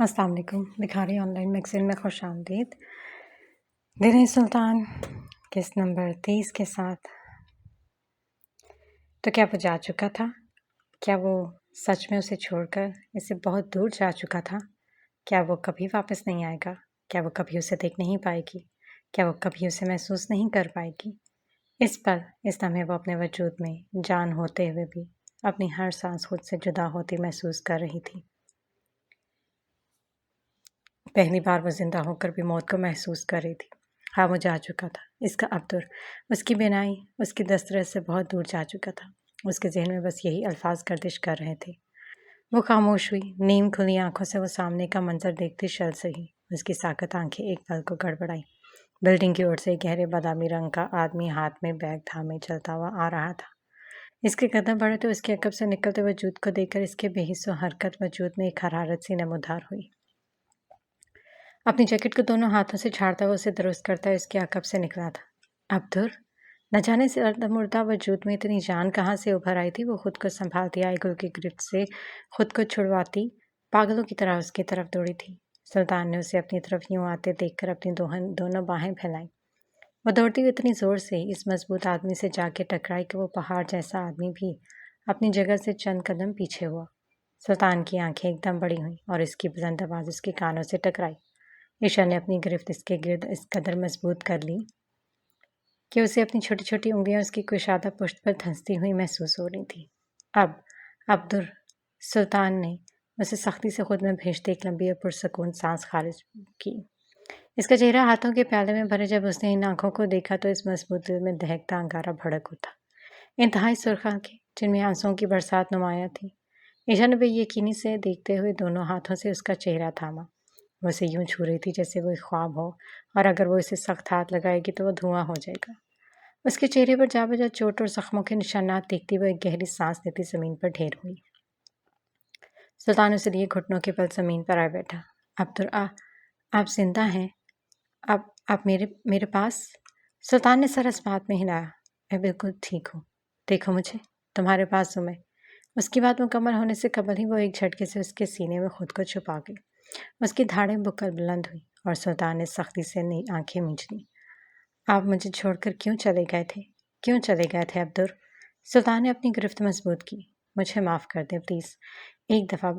السلام علیکم۔ بکھاری on line magazine میں خوش آمدید۔ دل سلطان قسط نمبر 30 کے ساتھ۔ تو کیا وہ جا چکا تھا؟ کیا وہ سچ میں اسے چھوڑ کر اسے بہت دور جا چکا تھا؟ کیا وہ کبھی واپس نہیں آئے گا؟ کیا وہ کبھی اسے دیکھ نہیں پائے گی؟ کیا وہ کبھی اسے محسوس نہیں کر پائے گی؟ اس پر اس لمحے وہ اپنے وجود میں جان ہوتے ہوئے بھی اپنی ہر سانس خود سے جدا ہوتی محسوس کر رہی تھی۔ پہلی بار وہ زندہ ہو کر بھی موت کو محسوس کر رہی تھی۔ ہاں، وہ جا چکا تھا۔ اس کا عبدر، اس کی بینائی، اس کی دسترس سے بہت دور جا چکا تھا۔ اس کے ذہن میں بس یہی الفاظ گردش کر رہے تھے۔ وہ خاموش ہوئی، نیم کھلی آنکھوں سے وہ سامنے کا منظر دیکھتی شل سہی۔ اس کی ساکت آنکھیں ایک پل کو گڑبڑائی۔ بلڈنگ کی اور سے ایک گہرے بادامی رنگ کا آدمی ہاتھ میں بیگ تھامے چلتا ہوا آ رہا تھا۔ اس کے قدم بڑھے تو اس کے عقب سے نکلتے وجود کو دیکھ کر اس کے بے حس و حرکت وجود میں ایک حرارت سی نمودار ہوئی۔ اپنی جیکٹ کو دونوں ہاتھوں سے جھاڑتا ہوا اسے درست کرتا اس کے عقب سے نکلا تھا۔ عبدر! نہ جانے سے مردہ وجود میں اتنی جان کہاں سے ابھر آئی تھی۔ وہ خود کو سنبھالتی آئی گل کی گرفت سے خود کو چھڑواتی پاگلوں کی طرح اس کی طرف دوڑی تھی۔ سلطان نے اسے اپنی طرف یوں آتے دیکھ کر اپنی دونوں باہیں پھیلائیں۔ وہ دوڑتی ہوئی اتنی زور سے اس مضبوط آدمی سے جا کے ٹکرائی کہ وہ پہاڑ جیسا آدمی بھی اپنی جگہ سے چند قدم پیچھے ہوا۔ سلطان کی آنکھیں ایک دم بڑی ہوئیں اور اس کی بلند آواز اس کے کانوں سے ٹکرائی۔ عشا نے اپنی گرفت اس کے گرد اس قدر مضبوط کر لی کہ اسے اپنی چھوٹی چھوٹی انگلیاں اس کی کشادہ پشت پر دھنستی ہوئی محسوس ہو رہی تھی۔ اب عبدر! سلطان نے اسے سختی سے خود میں بھیجتے ایک لمبی اور پرسکون سانس خارج کی۔ اس کا چہرہ ہاتھوں کے پیالے میں بھرے جب اس نے ان آنکھوں کو دیکھا تو اس مضبوط دل میں دہکتا انگارہ بھڑک اٹھا۔ انتہائی سرخ آنکھیں جن میں آنسوؤں کی برسات نمایاں تھی۔ عشا نے بے یقینی سے دیکھتے ہوئے دونوں ہاتھوں سے اس کا چہرہ تھاما۔ وہ اسے یوں چھو رہی تھی جیسے وہ ایک خواب ہو اور اگر وہ اسے سخت ہاتھ لگائے گی تو وہ دھواں ہو جائے گا۔ اس کے چہرے پر جا بجا چوٹ اور زخموں کے نشانات دیکھتی وہ ایک گہری سانس لیتی زمین پر ڈھیر ہوئی۔ سلطان اسے لیے گھٹنوں کے بل زمین پر آ بیٹھا۔ عبدر! آپ زندہ ہیں؟ آپ میرے پاس؟ سلطان نے سر اس بات میں ہلایا۔ میں بالکل ٹھیک ہوں۔ دیکھو مجھے، تمہارے پاس ہوں میں۔ اس کی بات مکمل ہونے سے قبل ہی وہ ایک جھٹکے سے اس کے سینے میں خود کو چھپا گئی۔ اس کی دھاڑیں بکر بلند ہوئی اور سلطان نے سختی سے آنکھیں مینچ لیں۔ آپ مجھے چھوڑ کر کیوں چلے گئے تھے؟ کیوں چلے گئے تھے عبدر؟ سلطان نے اپنی گرفت مضبوط کی۔ مجھے معاف کر دیں پلیز، ایک دفعہ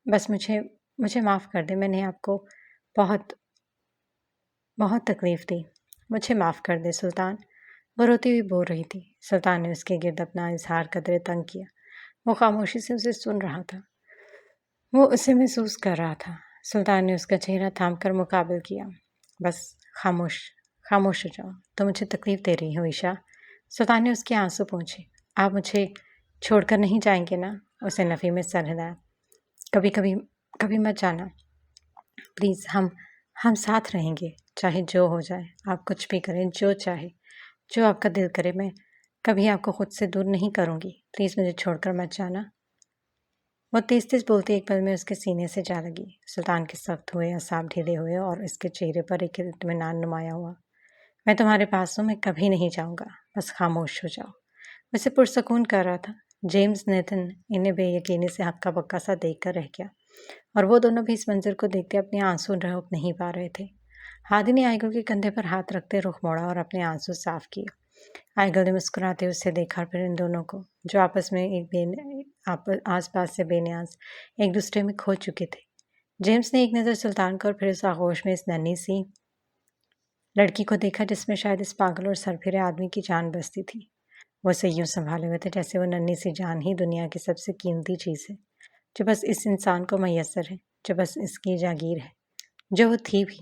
بس مجھے معاف کر دیں۔ میں نے آپ کو بہت تکلیف دی۔ مجھے معاف کر دے سلطان، وہ روتی ہوئی بول رہی تھی۔ سلطان نے اس کے گرد اپنا اظہار قدرے تنگ کیا۔ وہ خاموشی سے اسے سن رہا تھا، وہ اسے محسوس کر رہا تھا۔ سلطان نے اس کا چہرہ تھام کر مقابل کیا۔ بس خاموش ہو جاؤ، تو مجھے تکلیف دے رہی ہو عشا۔ سلطان نے اس کے آنسو پوچھے۔ آپ مجھے چھوڑ کر نہیں جائیں گے نا؟ اسے نفی میں سر ہلایا۔ کبھی مت جانا پلیز، ہم ساتھ رہیں گے چاہے جو ہو جائے۔ آپ کچھ بھی کریں، جو چاہے، جو آپ کا دل کرے۔ میں کبھی آپ کو خود سے دور نہیں کروں گی۔ پلیز مجھے چھوڑ کر مت جانا۔ وہ تیز بولتی ایک پل میں اس کے سینے سے جا لگی۔ سلطان کے سخت ہوئے اعصاب ڈھیلے ہوئے اور اس کے چہرے پر ایک اطمینان نمایاں ہوا۔ میں تمہارے پاس ہوں، میں کبھی نہیں جاؤں گا، بس خاموش ہو جاؤ۔ اسے پرسکون کر رہا تھا۔ جیمز نیتھن انہیں بے یقینی سے ہکا بکا سا دیکھ کر رہ گیا اور وہ دونوں بھی اس منظر کو دیکھتے اپنے آنسو روک نہیں پا رہے تھے۔ ہادی نے آئیگل کے کندھے پر ہاتھ رکھتے رخ موڑا اور اپنے آنسو صاف کیے۔ آئیگل نے مسکراتے اسے دیکھا اور پھر ان دونوں کو، جو آپس میں آس پاس سے بے نیاز ایک دوسرے میں کھو چکے تھے۔ جیمز نے ایک نظر سلطان کو اور پھر اس آغوش میں اس ننھی سی لڑکی کو دیکھا جس میں شاید اس پاگل اور سر پھرے آدمی کی جان بستی تھی۔ وہ اسے یوں سنبھالے ہوئے تھے جیسے وہ ننھی سی جان ہی دنیا کی سب سے قیمتی چیز ہے، جو بس اس انسان کو میسر ہے، جو بس اس کی جاگیر ہے، جو وہ تھی بھی۔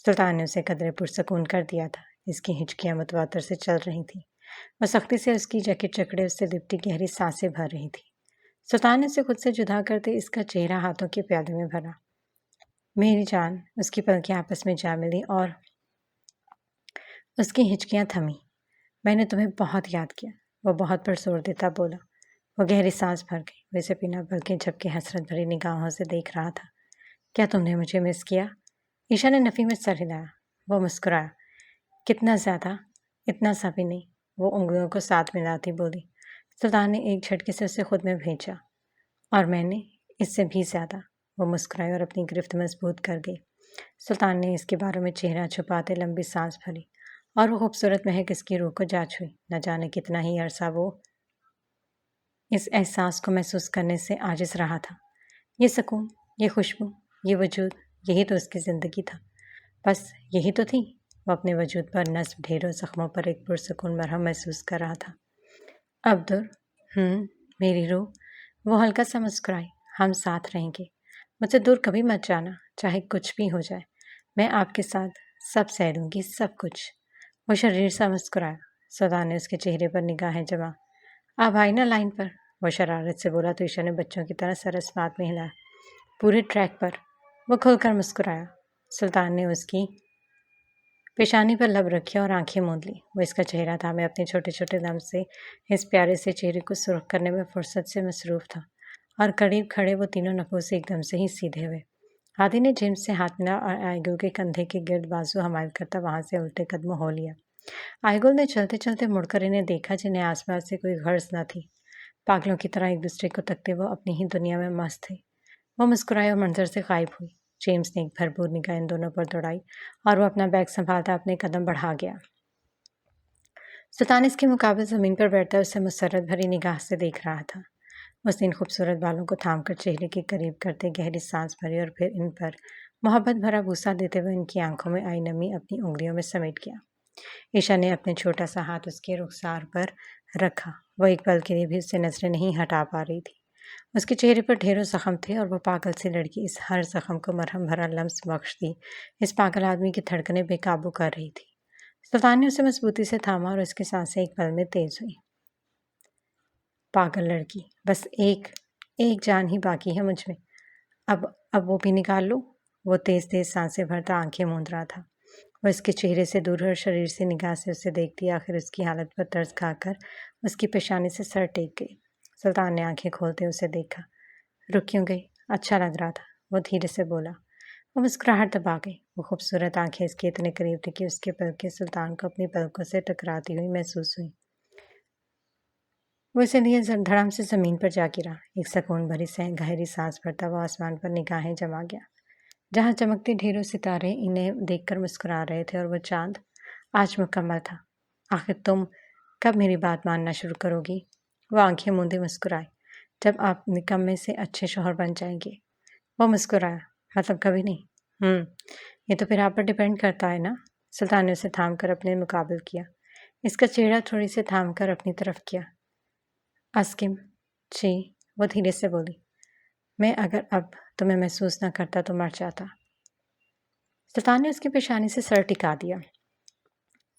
سلطان نے اسے قدرے پرسکون کر دیا تھا۔ اس کی ہچکیاں متواتر سے چل رہی تھیں۔ وہ سختی سے اس کی جیکٹ جکڑے اس سے لپٹی گہری سانسیں بھر رہی تھی۔ سلطان نے اسے خود سے جدا کرتے اس کا چہرہ ہاتھوں کے پیالے میں بھرا۔ میری جان! اس کی پلکیں آپس میں جا ملی اور اس کی ہچکیاں تھمی۔ میں نے تمہیں بہت یاد کیا، وہ بہت پر زور دیتا بولا۔ وہ گہری سانس بھر گئی۔ وہ اسے بنا بلکہ جھپکے حسرت بھری نگاہوں سے دیکھ رہا تھا۔ کیا تم نے مجھے مس کیا؟ عشا نے نفی میں سر ہلایا۔ وہ مسکرایا۔ کتنا زیادہ؟ اتنا سا بھی نہیں، وہ انگلیوں کو ساتھ ملاتی بولی۔ سلطان نے ایک جھٹکے سے اسے خود میں بھیجا۔ اور میں نے اس سے بھی زیادہ، وہ مسکرائی اور اپنی گرفت مضبوط کر گئی۔ سلطان نے اس کے باروں میں چہرہ چھپاتے لمبی سانس بھری اور وہ خوبصورت مہک اس کی روح کو جا چھوئی۔ نہ جانے کتنا ہی عرصہ وہ اس احساس کو محسوس کرنے سے عاجز رہا تھا۔ یہ سکون، یہ خوشبو، یہ وجود، یہی تو اس کی زندگی تھا۔ بس یہی تو تھی۔ وہ اپنے وجود پر نصب ڈھیروں زخموں پر ایک پرسکون مرہم محسوس کر رہا تھا۔ عبدر، میری روح، وہ ہلکا سا مسکرائی۔ ہم ساتھ رہیں گے، مجھ سے دور کبھی مت جانا، چاہے کچھ بھی ہو جائے، میں آپ کے ساتھ سب سہ لوں گی، سب کچھ۔ وہ شریر سا مسکرایا۔ سلطان نے اس کے چہرے پر نگاہیں جما۔ آپ آئی نا لائن پر، وہ شرارت سے بولا تو عشا نے بچوں کی طرح سر اس بات میں ہلایا۔ پورے ٹریک پر، وہ کھل کر مسکرایا۔ سلطان نے اس کی پیشانی پر لب رکھی اور آنکھیں موند لی۔ وہ اس کا چہرہ تھا، میں اپنے چھوٹے چھوٹے دم سے اس پیارے سے چہرے کو سرخ کرنے میں فرصت سے مصروف تھا، اور قریب کھڑے وہ تینوں نفوس ایک دم سے ہی سیدھے ہوئے۔ ہادی نے جیمز سے ہاتھ ملا اور آئیگل کے کندھے کے گرد بازو حمایل کرتا وہاں سے الٹے قدم ہو لیا۔ آئیگل نے چلتے چلتے مڑ کر انہیں دیکھا، جنہیں آس پاس سے کوئی غرض نہ تھی۔ پاگلوں کی طرح ایک دوسرے کو تکتے وہ اپنی ہی دنیا میں مست تھے۔ وہ مسکرائے اور منظر سے غائب ہوئی۔ جیمز نے ایک بھرپور نگاہ ان دونوں پر دوڑائی اور وہ اپنا بیگ سنبھالتا اپنے قدم بڑھا گیا۔ سلطان اس کے مقابل زمین پر بیٹھتا اسے مسرت بھری نگاہ سے دیکھ رہا تھا۔ اس نے ان خوبصورت بالوں کو تھام کر چہرے کے قریب کرتے گہری سانس بھری اور پھر ان پر محبت بھرا بوسہ دیتے ہوئے ان کی آنکھوں میں آئی نمی اپنی انگلیوں میں سمیٹ گیا۔ عشا نے اپنے چھوٹا سا ہاتھ اس کے رخسار پر رکھا۔ وہ ایک پل کے لیے بھی اس سے نظریں نہیں ہٹا پا رہی تھی۔ اس کے چہرے پر ڈھیروں زخم تھے اور وہ پاگل سی لڑکی اس ہر زخم کو مرہم بھرا لمس بخش دی اس پاگل آدمی کی دھڑکنیں بے قابو کر رہی تھی۔ سلطان نے اسے مضبوطی سے تھاما اور اس کی سانسیں ایک پل میں تیز ہوئیں۔ پاگل لڑکی، بس ایک جان ہی باقی ہے مجھ میں، اب وہ بھی نکال لو۔ وہ تیز تیز سانسیں بھرتا آنکھیں موند رہا تھا۔ وہ اس کے چہرے سے دور اور شریر سے نگاہ سے اسے دیکھتی، آخر اس کی حالت پر ترس کھا کر اس کی پیشانی سے سر ٹیک گئی۔ سلطان نے آنکھیں کھولتے اسے دیکھا۔ رک کیوں گئی؟ اچھا لگ رہا تھا، وہ دھیرے سے بولا۔ وہ مسکراہٹ دبا گئی۔ وہ خوبصورت آنکھیں اس کے اتنے قریب تھی کہ اس کے پلکیں سلطان کو اپنی پلکوں سے ٹکراتی ہوئی محسوس ہوئی۔ وہ اسے لیے دھڑام سے زمین پر جا گرا۔ ایک سکون بھری گہری سانس بھرتا وہ آسمان پر نگاہیں جما گیا، جہاں چمکتے ڈھیروں ستارے انہیں دیکھ کر مسکرا رہے تھے، اور وہ چاند آج مکمل تھا۔ آخر تم کب میری بات ماننا شروع کرو گی؟ وہ آنکھیں موندے مسکرائی۔ جب آپ نکمے سے اچھے شوہر بن جائیں گے۔ وہ مسکرایا۔ مطلب کبھی نہیں؟ یہ تو پھر آپ پر ڈیپینڈ کرتا ہے نا۔ سلطان نے اسے تھام کر اپنے مقابل کیا، اس کا چہرہ تھوڑی سے تھام کر اپنی طرف کیا۔ اسکم جی، وہ دھیرے سے بولی، میں اگر اب تمہیں محسوس نہ کرتا تو مر جاتا۔ سلطان نے اس کی پیشانی سے سر ٹکا دیا۔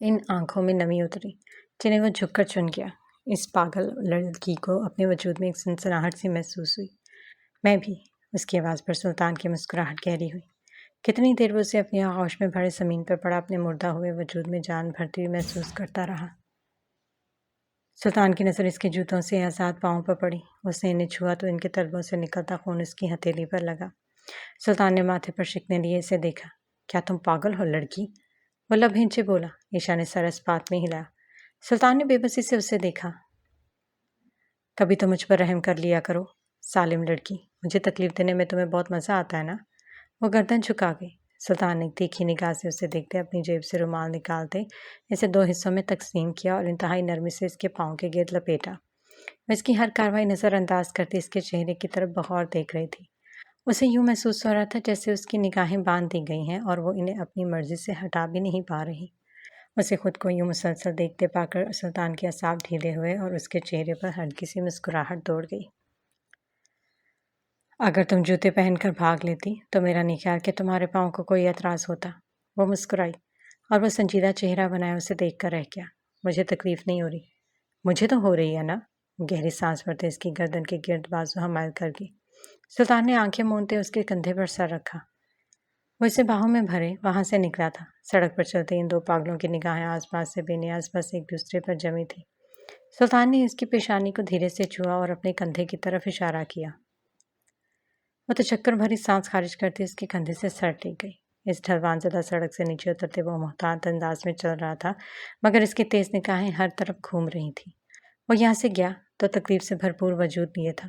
ان آنکھوں میں نمی اتری جنہیں وہ جھک کر چن گیا۔ اس پاگل لڑکی کو اپنے وجود میں ایک سنسناہٹ سی محسوس ہوئی۔ میں بھی، اس کی آواز پر سلطان کی مسکراہٹ گہری ہوئی۔ کتنی دیر وہ اسے اپنی آغوش میں بھرے زمین پر پڑا اپنے مردہ ہوئے وجود میں جان بھرتی ہوئی محسوس کرتا رہا۔ سلطان کی نظر اس کے جوتوں سے آزاد پاؤں پر پڑی۔ اس نے انہیں چھوا تو ان کے تلبوں سے نکلتا خون اس کی ہتھیلی پر لگا۔ سلطان نے ماتھے پر شکنے لیے اسے دیکھا۔ کیا تم پاگل ہو لڑکی؟ وہ لب ہنچے بولا۔ عشا نے سر اس بات میں ہلایا۔ سلطان نے بے بسی سے اسے دیکھا۔ کبھی تو مجھ پر رحم کر لیا کرو، سالم لڑکی، مجھے تکلیف دینے میں تمہیں بہت مزہ آتا ہے نا۔ وہ گردن جھکا گئی۔ سلطان نے ایک تیکھی نگاہ سے اسے دیکھتے اپنی جیب سے رومال نکالتے اسے 2 حصوں میں تقسیم کیا اور انتہائی نرمی سے اس کے پاؤں کے گرد لپیٹا۔ وہ اس کی ہر کارروائی نظر انداز کرتی اس کے چہرے کی طرف بغور دیکھ رہی تھی۔ اسے یوں محسوس ہو رہا تھا جیسے اس کی نگاہیں باندھ دی گئی ہیں اور وہ انہیں اپنی مرضی سے ہٹا بھی نہیں پا رہی۔ اسے خود کو یوں مسلسل دیکھتے پا کر سلطان کے اعصاب ڈھیلے ہوئے اور اس کے چہرے پر ہلکی سی مسکراہٹ دوڑ گئی۔ اگر تم جوتے پہن کر بھاگ لیتی تو میرا نہیں خیال کہ تمہارے پاؤں کو کوئی اعتراض ہوتا۔ وہ مسکرائی اور وہ سنجیدہ چہرہ بنائے اسے دیکھ کر رہ گیا۔ مجھے تکلیف نہیں ہو رہی۔ مجھے تو ہو رہی ہے نا۔ گہری سانس بھرتے اس کی گردن کے گرد بازو حمایل کر گئی۔ سلطان نے آنکھیں موندتے اس کے کندھے پر سر رکھا۔ وہ اسے باہوں میں بھرے وہاں سے نکلا تھا۔ سڑک پر چلتے ان 2 پاگلوں کی نگاہیں آس پاس سے بے نیاز بس ایک دوسرے پر جمی تھی۔ سلطان نے اس کی پیشانی کو دھیرے سے چھوا اور اپنے کندھے کی طرف اشارہ کیا۔ وہ تشکر بھری سانس خارج کرتی اس کے کندھے سے سر ٹیک گئی۔ اس ڈھلوان زدہ سڑک سے نیچے اترتے وہ محتاط انداز میں چل رہا تھا، مگر اس کی تیز نگاہیں ہر طرف گھوم رہی تھیں۔ وہ یہاں سے گیا تو تکلیف سے بھرپور وجود لیے تھا۔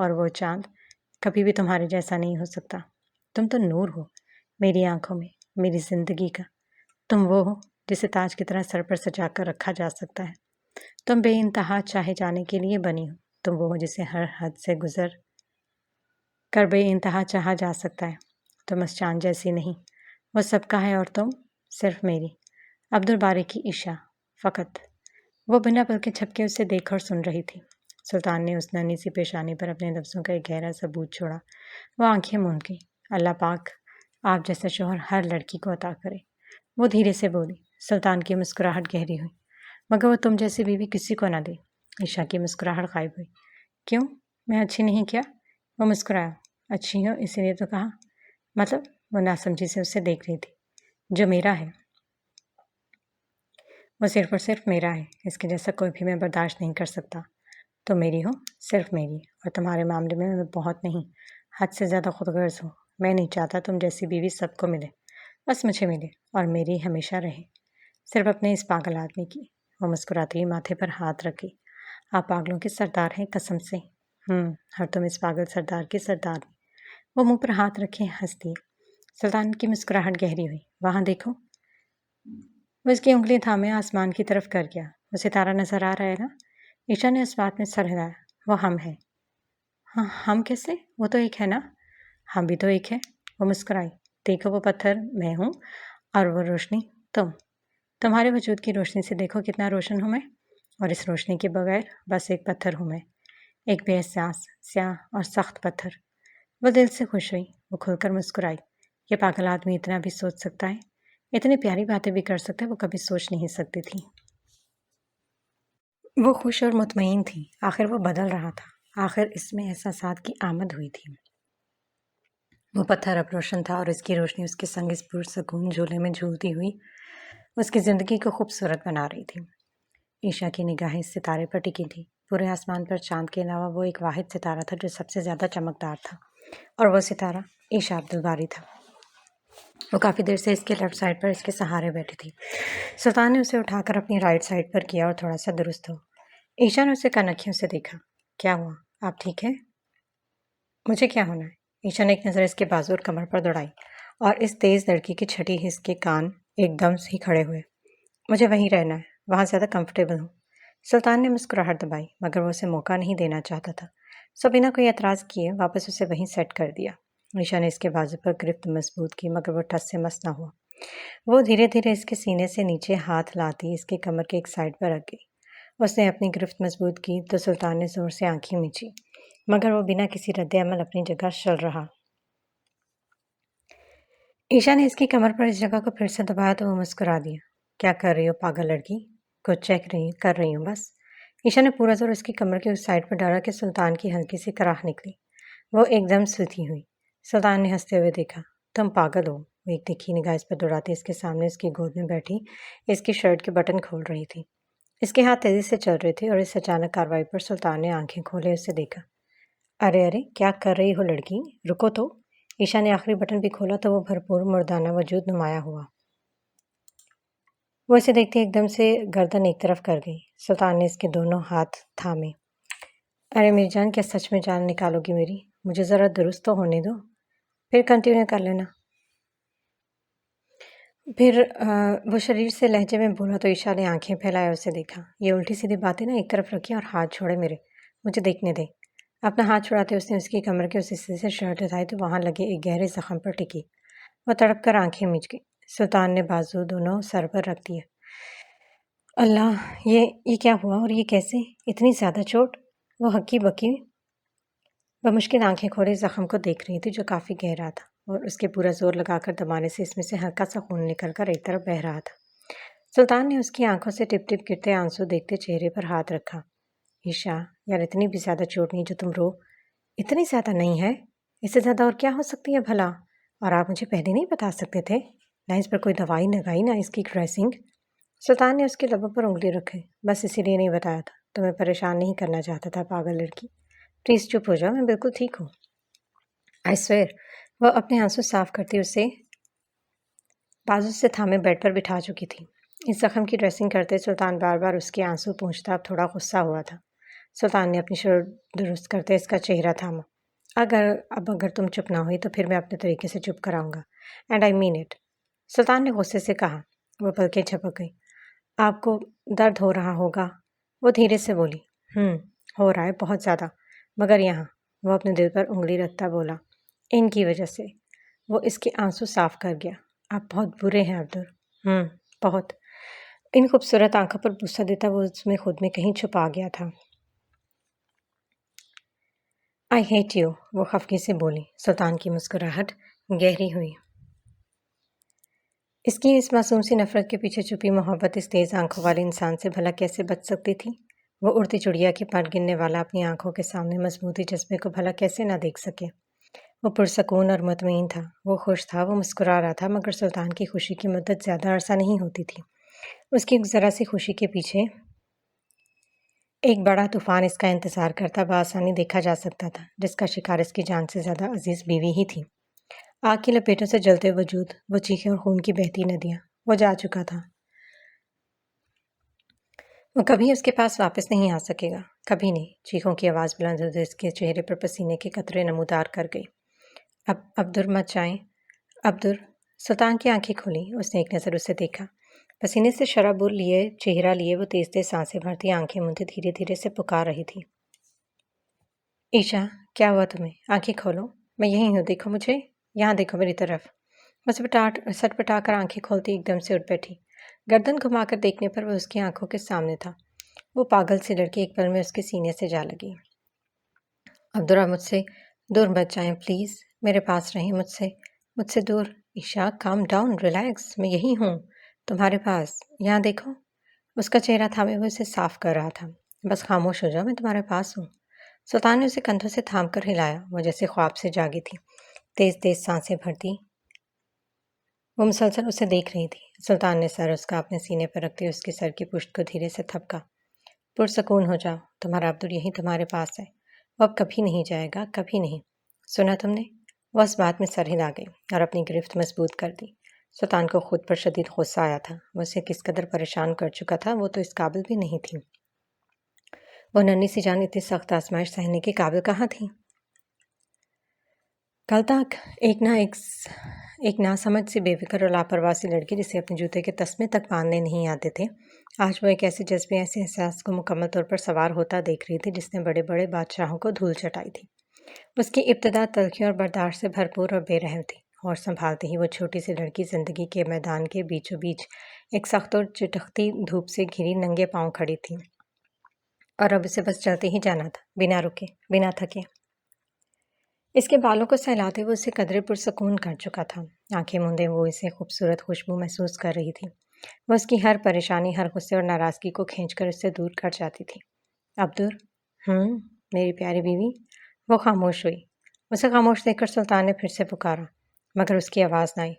اور وہ چاند کبھی بھی تمہارے جیسا نہیں ہو سکتا۔ تم تو نور ہو میری آنکھوں میں، میری زندگی کا۔ تم وہ ہو جسے تاج کی طرح سر پر سجا کر رکھا جا سکتا ہے۔ تم بے انتہا چاہے جانے کے لیے بنی ہو۔ تم وہ ہو جسے ہر حد سے گزر کر بے انتہا چاہا جا سکتا ہے۔ تم اس چاند جیسی نہیں، وہ سب کا ہے اور تم صرف میری۔ عبدالباری کی عشاء فقط۔ وہ بنا پل کے چھپکے اسے دیکھ اور سن رہی تھی۔ سلطان نے اس ننھی سی پیشانی پر اپنے لفظوں کا ایک گہرا ثبوت چھوڑا۔ وہ آنکھیں موند گئی۔ اللہ پاک آپ جیسا شوہر ہر لڑکی کو عطا کرے، وہ دھیرے سے بولی۔ سلطان کی مسکراہٹ گہری ہوئی۔ مگر وہ تم جیسی بیوی کسی کو نہ دے۔ عشاء کی مسکراہٹ غائب ہوئی۔ کیوں؟ میں اچھی نہیں کیا؟ وہ مسکرایا۔ اچھی ہو اسی لیے تو کہا۔ مطلب؟ وہ ناسمجھی سے اسے دیکھ رہی تھی۔ جو میرا ہے وہ صرف اور صرف میرا ہے، اس کے جیسا کوئی بھی میں برداشت نہیں کر سکتا۔ تم میری ہو، صرف میری، اور تمہارے معاملے میں بہت نہیں، حد سے زیادہ خود غرض ہو۔ میں نہیں چاہتا تم جیسی بیوی سب کو ملے، بس مجھے ملے اور میری ہمیشہ رہے، صرف اپنے اس پاگل آدمی کی۔ وہ مسکراتی ہوئی ماتھے پر ہاتھ رکھی۔ آپ پاگلوں کے سردار ہیں قسم سے۔ اور تم اس پاگل سردار کی سردار۔ وہ منہ پر ہاتھ رکھے ہنستی۔ سلطان کی مسکراہٹ گہری ہوئی۔ وہاں دیکھو۔ وہ اس کی انگلی تھامے آسمان کی طرف کر گیا۔ وہ ستارہ نظر آ رہا ہے نا؟ عشاء نے اس بات میں سر ہلایا۔ وہ ہم ہے۔ ہاں، ہم کیسے؟ وہ تو ایک ہے نا؟ ہم بھی تو ایک ہے۔ وہ مسکرائی۔ دیکھو وہ پتھر میں ہوں اور وہ روشنی تمہارے وجود کی روشنی سے دیکھو کتنا روشن ہوں میں، اور اس روشنی کے بغیر بس ایک پتھر ہوں میں، ایک بے احساس، سیاہ اور سخت پتھر۔ وہ دل سے خوش ہوئی۔ وہ کھل کر مسکرائی۔ یہ پاگل آدمی اتنا بھی سوچ سکتا ہے، اتنی پیاری باتیں بھی کر سکتا ہے، وہ کبھی سوچ نہیں سکتی تھی۔ وہ خوش اور مطمئن تھی۔ آخر وہ بدل رہا تھا، آخر اس میں احساسات کی آمد ہوئی تھی۔ وہ پتھر اب روشن تھا اور اس کی روشنی اس کے سنگ اس پرسکون جھولے میں جھولتی ہوئی اس کی زندگی کو خوبصورت بنا رہی تھی۔ عشاء کی نگاہیں اس ستارے پر ٹکی تھی۔ پورے آسمان پر چاند کے علاوہ وہ ایک واحد ستارہ تھا جو سب سے زیادہ چمکدار تھا، اور وہ ستارہ عشاء عبدالباری تھا۔ وہ کافی دیر سے اس کے لیفٹ سائڈ پر اس کے سہارے بیٹھی تھی۔ سلطان نے اسے اٹھا کر اپنی رائٹ سائڈ پر کیا اور تھوڑا سا درست ہو۔ عشاء نے اسے کنکھیوں سے دیکھا۔ کیا ہوا؟ آپ ٹھیک ہیں؟ مجھے کیا ہونا ہے؟ عشاء نے ایک نظر اس کے بازو اور کمر پر دوڑائی، اور اس تیز لڑکی کی چھٹی حس کے کان ایک دم ہی کھڑے ہوئے۔ مجھے وہیں رہنا ہے، وہاں زیادہ کمفرٹیبل ہوں۔ سلطان نے مسکراہٹ دبائی، مگر وہ اسے موقع نہیں دینا چاہتا تھا، سو بنا کوئی اعتراض کیے واپس اسے وہیں سیٹ کر دیا۔ عشاء نے اس کے بازو پر گرفت مضبوط کی، مگر وہ ٹس سے مس نہ ہوا۔ وہ دھیرے دھیرے اس کے سینے سے نیچے ہاتھ لاتی اس کے کمر کے ایک سائڈ پر رکھ گئی۔ اس نے اپنی گرفت مضبوط کی تو سلطان نے زور سے آنکھیں میچی، مگر وہ بنا کسی رد عمل اپنی جگہ چل رہا۔ عشاء نے اس کی کمر پر اس جگہ کو پھر سے دبایا تو وہ مسکرا دیا۔ کیا کر رہی ہو پاگل لڑکی؟ کچھ چیک کر رہی ہوں بس۔ عشاء نے پورا زور اس کی کمر کے اس سائڈ پر ڈالا کہ سلطان کی ہلکی سی کراہ نکلی۔ وہ ایک دم سوتی ہوئی۔ سلطان نے ہنستے ہوئے دیکھا۔ تم پاگل ہو؟ وہ ایک تکھی نگاہ اس پر دوڑاتی اس کے سامنے اس کی گود میں بیٹھی اس کی شرٹ کے بٹن کھول رہی تھی۔ اس کے ہاتھ تیزی سے چل رہے تھے اور اس اچانک کارروائی پر سلطان نے آنکھیں کھولے اسے دیکھا۔ ارے ارے، کیا کر رہی ہو لڑکی؟ رکو تو۔ عشاء نے آخری بٹن بھی کھولا تو وہ بھرپور مردانہ وجود نمایاں ہوا۔ وہ اسے دیکھتے ایک دم سے گردن ایک طرف کر گئی۔ سلطان نے اس کے دونوں ہاتھ تھامے۔ ارے میری جان، کیا سچ میں جان نکالو گی میری؟ مجھے ذرا درست تو ہونے دو، پھر کنٹینیو کر لینا۔ پھر وہ شریر سے لہجے میں بولا تو عشاء نے آنکھیں پھیلائے اسے دیکھا۔ یہ الٹی سیدھی باتیں نا ایک طرف رکھی اور ہاتھ چھوڑے میرے، مجھے دیکھنے دے۔ اپنا ہاتھ چھڑاتے اس نے اس کی کمر کے اس حصے سے شرٹ اٹھائی تو وہاں لگے ایک گہرے زخم پر ٹکی۔ وہ تڑپ کر آنکھیں میچ گئی۔ سلطان نے بازو دونوں سر پر رکھ دیے۔ اللہ، یہ کیا ہوا اور یہ کیسے؟ اتنی زیادہ چوٹ؟ وہ ہکی بکی بمشکل آنکھیں کھولے زخم کو دیکھ رہی تھی جو کافی گہرا تھا، اور اس کے پورا زور لگا کر دبانے سے اس میں سے ہلکا سا خون نکل کر ایک طرف بہہ رہا تھا۔ سلطان نے اس کی آنکھوں سے ٹپ ٹپ گرتے آنسو دیکھتے چہرے پر ہاتھ رکھا۔ عشاء، یار اتنی بھی زیادہ چوٹ نہیں جو تم رو۔ اتنی زیادہ نہیں ہے، اس سے زیادہ اور کیا ہو سکتی ہے بھلا؟ اور آپ مجھے پہلے نہیں بتا سکتے تھے؟ نہ اس پر کوئی دوائی لگائی، نہ اس کی ڈریسنگ۔ سلطان نے اس کے لبوں پر انگلی رکھی۔ بس اسی لیے نہیں بتایا تھا، تمہیں پریشان نہیں کرنا چاہتا تھا پاگل لڑکی۔ پلیز چپ ہو جاؤ، میں بالکل ٹھیک ہوں۔ I swear. وہ اپنے آنسو صاف کرتی اسے بازو سے تھامے بیڈ پر بٹھا چکی تھی۔ اس زخم کی ڈریسنگ کرتے سلطان بار بار اس کے آنسو پوچھتا اب تھوڑا غصہ ہوا تھا۔ سلطان نے اپنی شروع درست کرتے اس کا چہرہ تھاما۔ اگر تم چپ نہ ہوئی تو پھر میں اپنے طریقے سے چپ کراؤں گا، اینڈ آئی مین اٹ، سلطان نے غصے سے کہا۔ وہ پلکیں جھپک گئی۔ آپ کو درد ہو رہا ہوگا، وہ دھیرے سے بولی۔ ہو رہا ہے بہت زیادہ، مگر یہاں، وہ اپنے دل پر انگلی رکھتا بولا، ان کی وجہ سے۔ وہ اس کے آنسو صاف کر گیا۔ آپ بہت برے ہیں عبدر۔ بہت۔ ان خوبصورت آنکھوں پر بوسہ دیتا وہ اس میں خود میں کہیں چھپا گیا تھا۔ آئی ہیٹ یو، وہ خفگی سے بولی۔ سلطان کی مسکراہٹ گہری ہوئی۔ اس کی اس معصوم سی نفرت کے پیچھے چھپی محبت اس تیز آنکھوں والے انسان سے بھلا کیسے بچ سکتی تھی؟ وہ اڑتی چڑیا کے پر گرنے والا اپنی آنکھوں کے سامنے مضبوطی جذبے کو بھلا کیسے نہ دیکھ سکے؟ وہ پرسکون اور مطمئن تھا، وہ خوش تھا، وہ مسکرا رہا تھا، مگر سلطان کی خوشی کی مدت زیادہ عرصہ نہیں ہوتی تھی۔ اس کی ذرا سی خوشی کے پیچھے ایک بڑا طوفان اس کا انتظار کرتا بآسانی دیکھا جا سکتا تھا، جس کا شکار اس کی جان سے زیادہ عزیز بیوی ہی تھی۔ آگ کی لپیٹوں سے جلتے وجود، وہ چیخیں اور خون کی بہتی ندیاں، وہ جا چکا تھا۔ وہ کبھی اس کے پاس واپس نہیں آ سکے گا، کبھی نہیں۔ چیخوں کی آواز بلند ہوتے اس کے چہرے پر پسینے کے قطرے نمودار کر گئی۔ اب عبدر مت جائیں، عبدر۔ سلطان کی آنکھیں کھولیں، اس نے ایک نظر اسے دیکھا۔ پسینے سے شرابور لیے چہرہ لیے وہ تیز تیز سانسیں بھرتی، آنکھیں مندے دھیرے دھیرے سے پکار رہی تھی۔ عیشا، کیا ہوا تمہیں؟ آنکھیں کھولو، میں یہیں ہوں، دیکھو مجھے، یہاں دیکھو میری طرف۔ وہ سٹ پٹا کر آنکھیں کھولتی ایک دم سے اٹھ بیٹھی۔ گردن گھما کر دیکھنے پر وہ اس کی آنکھوں کے سامنے تھا۔ وہ پاگل سی لڑکی ایک پل میں اس کے سینے سے جا لگی۔ عبداللہ، مجھ سے دور مت جائیں پلیز، میرے پاس رہیں، مجھ سے دور۔ عیشا، کام ڈاؤن، ریلیکس، میں یہی ہوں، تمہارے پاس، یہاں دیکھو۔ اس کا چہرہ تھامے وہ اسے صاف کر رہا تھا۔ بس خاموش ہو جاؤ، میں تمہارے پاس ہوں۔ سلطان نے اسے کندھوں سے تھام کر ہلایا، وہ جیسے خواب سے جاگی تھی، تیز تیز سانسیں بھرتی۔ وہ مسلسل اسے دیکھ رہی تھی۔ سلطان نے سر اس کا اپنے سینے پر رکھتے اس کے سر کی پشت کو دھیرے سے تھپکا۔ پرسکون ہو جاؤ، تمہارا عبدر یہی تمہارے پاس ہے، وہ اب کبھی نہیں جائے گا، کبھی نہیں۔ سنا تم نے؟ وہ اس بات میں سر ہلا گئی اور اپنی گرفت مضبوط کر دی۔ سلطان کو خود پر شدید غصہ آیا تھا۔ وہ اسے کس قدر پریشان کر چکا تھا، وہ تو اس قابل بھی نہیں تھی۔ وہ ننھی سی جان اتنی سخت آزمائش سہنے کے قابل کہاں تھی؟ کل تک ایک ناسمجھ سی بے فکر اور لاپرواہ سی لڑکی جسے اپنے جوتے کے تسمے تک باندھنے نہیں آتے تھے، آج وہ ایک ایسے جذبے، ایسے احساس کو مکمل طور پر سوار ہوتا دیکھ رہی تھی جس نے بڑے بڑے بادشاہوں کو دھول چٹائی تھی۔ اس کی ابتدا تلخیوں اور برداشت سے بھرپور اور بے رحم تھی، اور سنبھالتے ہی وہ چھوٹی سی لڑکی زندگی کے میدان کے بیچوں بیچ ایک سخت اور چٹختی دھوپ سے گھری ننگے پاؤں کھڑی تھی، اور اب اسے بس چلتے ہی جانا تھا، بنا رکے، بنا تھکے۔ اس کے بالوں کو سہلاتے وہ اسے قدرے پرسکون کر چکا تھا۔ آنکھیں موندے وہ اسے خوبصورت خوشبو محسوس کر رہی تھی۔ وہ اس کی ہر پریشانی، ہر غصے اور ناراضگی کو کھینچ کر اس سے دور کر جاتی تھی۔ عبدر، میری پیاری بیوی۔ وہ خاموش ہوئی۔ اسے خاموش دیکھ کر سلطان نے پھر سے پکارا، مگر اس کی آواز نہ آئی۔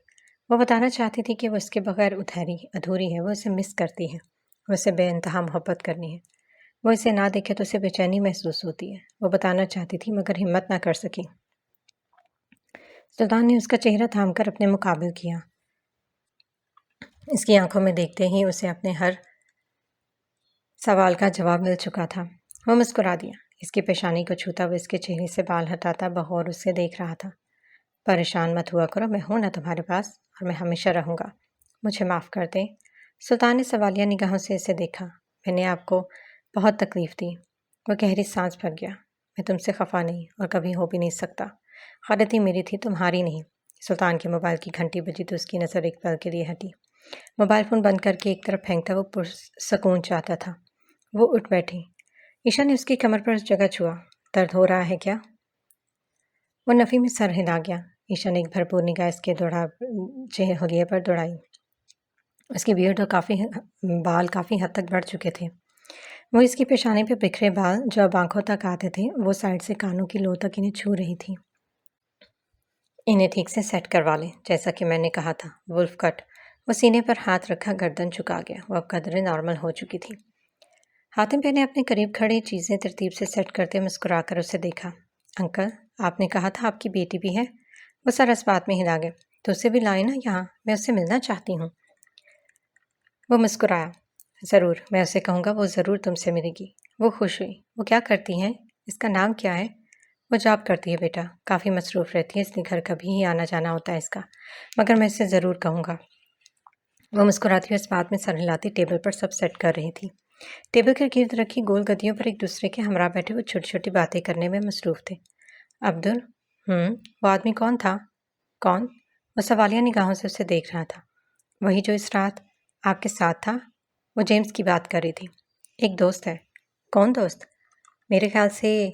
وہ بتانا چاہتی تھی کہ وہ اس کے بغیر ادھوری ہے، وہ اسے مس کرتی ہے، وہ اسے بے انتہا محبت کرنی ہے۔ وہ اسے نہ دیکھے تو اسے بے چینی محسوس ہوتی ہے۔ وہ بتانا چاہتی تھی مگر ہمت نہ کر سکی۔ سلطان نے اس کا چہرہ تھام کر اپنے مقابل کیا۔ اس کی آنکھوں میں دیکھتے ہی اسے اپنے ہر سوال کا جواب مل چکا تھا۔ وہ مسکرا دیا۔ اس کی پیشانی کو چھوتا وہ اس کے چہرے سے بال ہٹاتا بغور اس سے دیکھ رہا تھا۔ پریشان مت ہوا کرو، میں ہوں نا تمہارے پاس، اور میں ہمیشہ رہوں گا، مجھے معاف کر دیں۔ سلطان نے سوالیہ نگاہوں سے اسے دیکھا۔ میں نے آپ کو بہت تکلیف دی۔ وہ گہری سانس بھر گیا۔ میں تم سے خفا نہیں، اور کبھی ہو بھی نہیں سکتا۔ غلطی میری تھی، تمہاری نہیں۔ سلطان کے موبائل کی گھنٹی بجی تو اس کی نظر ایک پل کے لیے ہٹی۔ موبائل فون بند کر کے ایک طرف پھینکتا وہ پرسکون چاہتا تھا۔ وہ اٹھ بیٹھی۔ عیشا نے اس کی کمر پر جگہ چھوا۔ درد ہو رہا ہے کیا؟ وہ نفی میں سر ہلا گیا۔ عیشا نے ایک بھرپور نگاہ اس کے حلیے پر دوڑائی۔ اس کی بیئرڈ اور بال کافی حد تک بڑھ چکے تھے۔ وہ اس کی پیشانی پہ بکھرے بال جو اب آنکھوں تک آتے تھے، وہ سائڈ سے کانوں کی لو تک انہیں چھو رہی تھی۔ انہیں ٹھیک سے سیٹ کروا لیں، جیسا کہ میں نے کہا تھا۔ ولف کٹ۔ وہ سینے پر ہاتھ رکھا گردن جھکا گیا۔ وہ اب قدرے نارمل ہو چکی تھی۔ حاتم بھائی نے اپنے قریب کھڑی چیزیں ترتیب سے سیٹ کرتے مسکرا کر اسے دیکھا۔ انکل، آپ نے کہا تھا آپ کی بیٹی بھی ہے؟ وہ سر اس بات میں ہلا گئے۔ تو اسے بھی لائیں نا یہاں، میں اس سے ملنا چاہتی ہوں۔ وہ مسکرایا۔ ضرور، میں اسے کہوں گا، وہ ضرور تم سے ملے گی۔ وہ خوش ہوئی۔ وہ کیا کرتی ہیں؟ اس کا نام کیا ہے؟ وہ جاب کرتی ہے بیٹا، کافی مصروف رہتی ہے، اس لیے گھر کبھی ہی آنا جانا ہوتا ہے اس کا، مگر میں اسے ضرور کہوں گا۔ وہ مسکراتی ہوئی اس بات میں سر ہلاتی ٹیبل پر سب سیٹ کر رہی تھی۔ ٹیبل کے گرد رکھی گول گدیوں پر ایک دوسرے کے ہمراہ بیٹھے وہ چھوٹی چھوٹی باتیں کرنے میں مصروف تھے۔ عبدل، وہ آدمی کون تھا؟ کون؟ وہ سوالیہ نگاہوں سے اسے دیکھ رہا تھا۔ وہی جو اس رات آپ کے ساتھ تھا۔ وہ جیمز کی بات کر رہی تھی۔ ایک دوست ہے۔ کون دوست؟ میرے خیال سے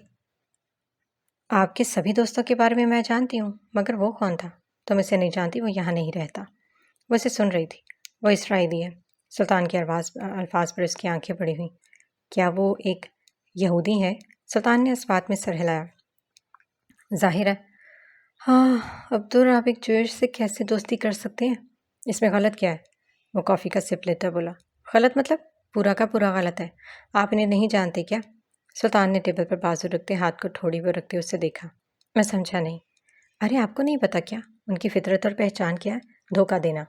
آپ کے سبھی دوستوں کے بارے میں میں جانتی ہوں، مگر وہ کون تھا؟ تم اسے نہیں جانتی، وہ یہاں نہیں رہتا۔ وہ اسے سن رہی تھی۔ وہ اسرائیلی ہے۔ سلطان کے الفاظ پر اس کی آنکھیں بڑی ہوئیں۔ کیا وہ ایک یہودی ہے؟ سلطان نے اس بات میں سر ہلایا۔ ظاہر ہے۔ ہاں، عبدل، آپ ایک جویش سے کیسے دوستی کر سکتے ہیں؟ اس میں غلط کیا ہے؟ وہ کافی کا سپ لیتا بولا۔ غلط مطلب؟ پورا کا پورا غلط ہے۔ آپ انہیں نہیں جانتے کیا؟ سلطان نے ٹیبل پر بازو رکھتے ہاتھ کو ٹھوڑی پر رکھتے اسے دیکھا۔ میں سمجھا نہیں۔ ارے آپ کو نہیں پتا کیا؟ ان کی فطرت اور پہچان کیا ہے؟ دھوکہ دینا،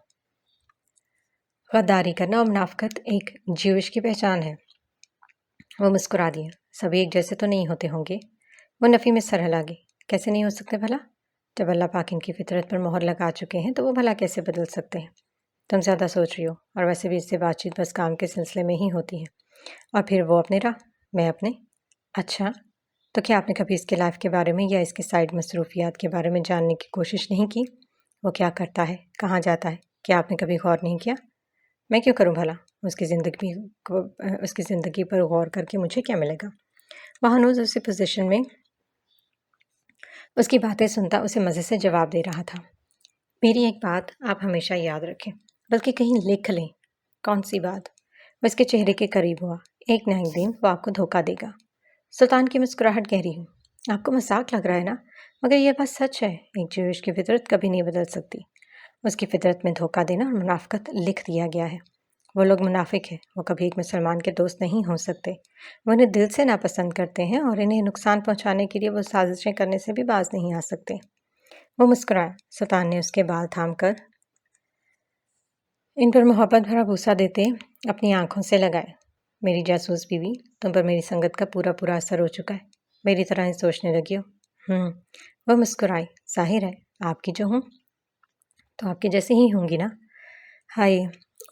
غداری کرنا اور منافقت ایک جیوش کی پہچان ہے۔ وہ مسکرا دیا۔ سبھی ایک جیسے تو نہیں ہوتے ہوں گے؟ وہ نفی میں سر ہلا گئی۔ کیسے نہیں ہو سکتے بھلا؟ جب اللہ پاک ان کی فطرت پر مہر لگا چکے ہیں تو وہ بھلا کیسے بدل سکتے ہیں؟ تم زیادہ سوچ رہی ہو، اور ویسے بھی اس سے بات چیت بس کام کے سلسلے میں ہی ہوتی ہے، اور پھر وہ اپنے راہ، میں اپنے۔ اچھا، تو کیا آپ نے کبھی اس کے لائف کے بارے میں یا اس کے سائڈ مصروفیات کے بارے میں جاننے کی کوشش نہیں کی؟ وہ کیا کرتا ہے؟ کہاں جاتا ہے؟ کیا آپ نے کبھی غور نہیں کیا؟ میں کیوں کروں بھلا؟ اس کی زندگی پر غور کر کے مجھے کیا ملے گا؟ وہ ہنوز اسی پوزیشن میں اس کی باتیں سنتا اسے مزے سے جواب دے رہا تھا۔ میری ایک بات آپ ہمیشہ یاد رکھیں، بلکہ کہیں لکھ لیں۔ کون سی بات؟ وہ اس کے چہرے کے قریب ہوا۔ ایک نہ ایک دن وہ آپ کو دھوکہ دے گا۔ سلطان کی مسکراہٹ گہری ہوئی۔ آپ کو مذاق لگ رہا ہے نا؟ مگر یہ بات سچ ہے، ایک جویش کی فطرت کبھی نہیں بدل سکتی۔ اس کی فطرت میں دھوکہ دینا اور منافقت لکھ دیا گیا ہے۔ وہ لوگ منافق ہیں، وہ کبھی ایک مسلمان کے دوست نہیں ہو سکتے۔ وہ انہیں دل سے ناپسند کرتے ہیں اور انہیں نقصان پہنچانے کے لیے وہ سازشیں کرنے سے بھی باز نہیں آ سکتے۔ وہ مسکرایا۔ سلطان نے اس کے بال تھام کر ان پر محبت بھرا بوسہ دیتے اپنی آنکھوں سے لگائے۔ میری جاسوس بیوی، تم پر میری سنگت کا پورا پورا اثر ہو چکا ہے، میری طرح ہی سوچنے لگی ہو۔ وہ مسکرائی۔ ظاہر ہے، آپ کی جو ہوں تو آپ کی جیسی ہی ہوں گی نا؟ ہائے،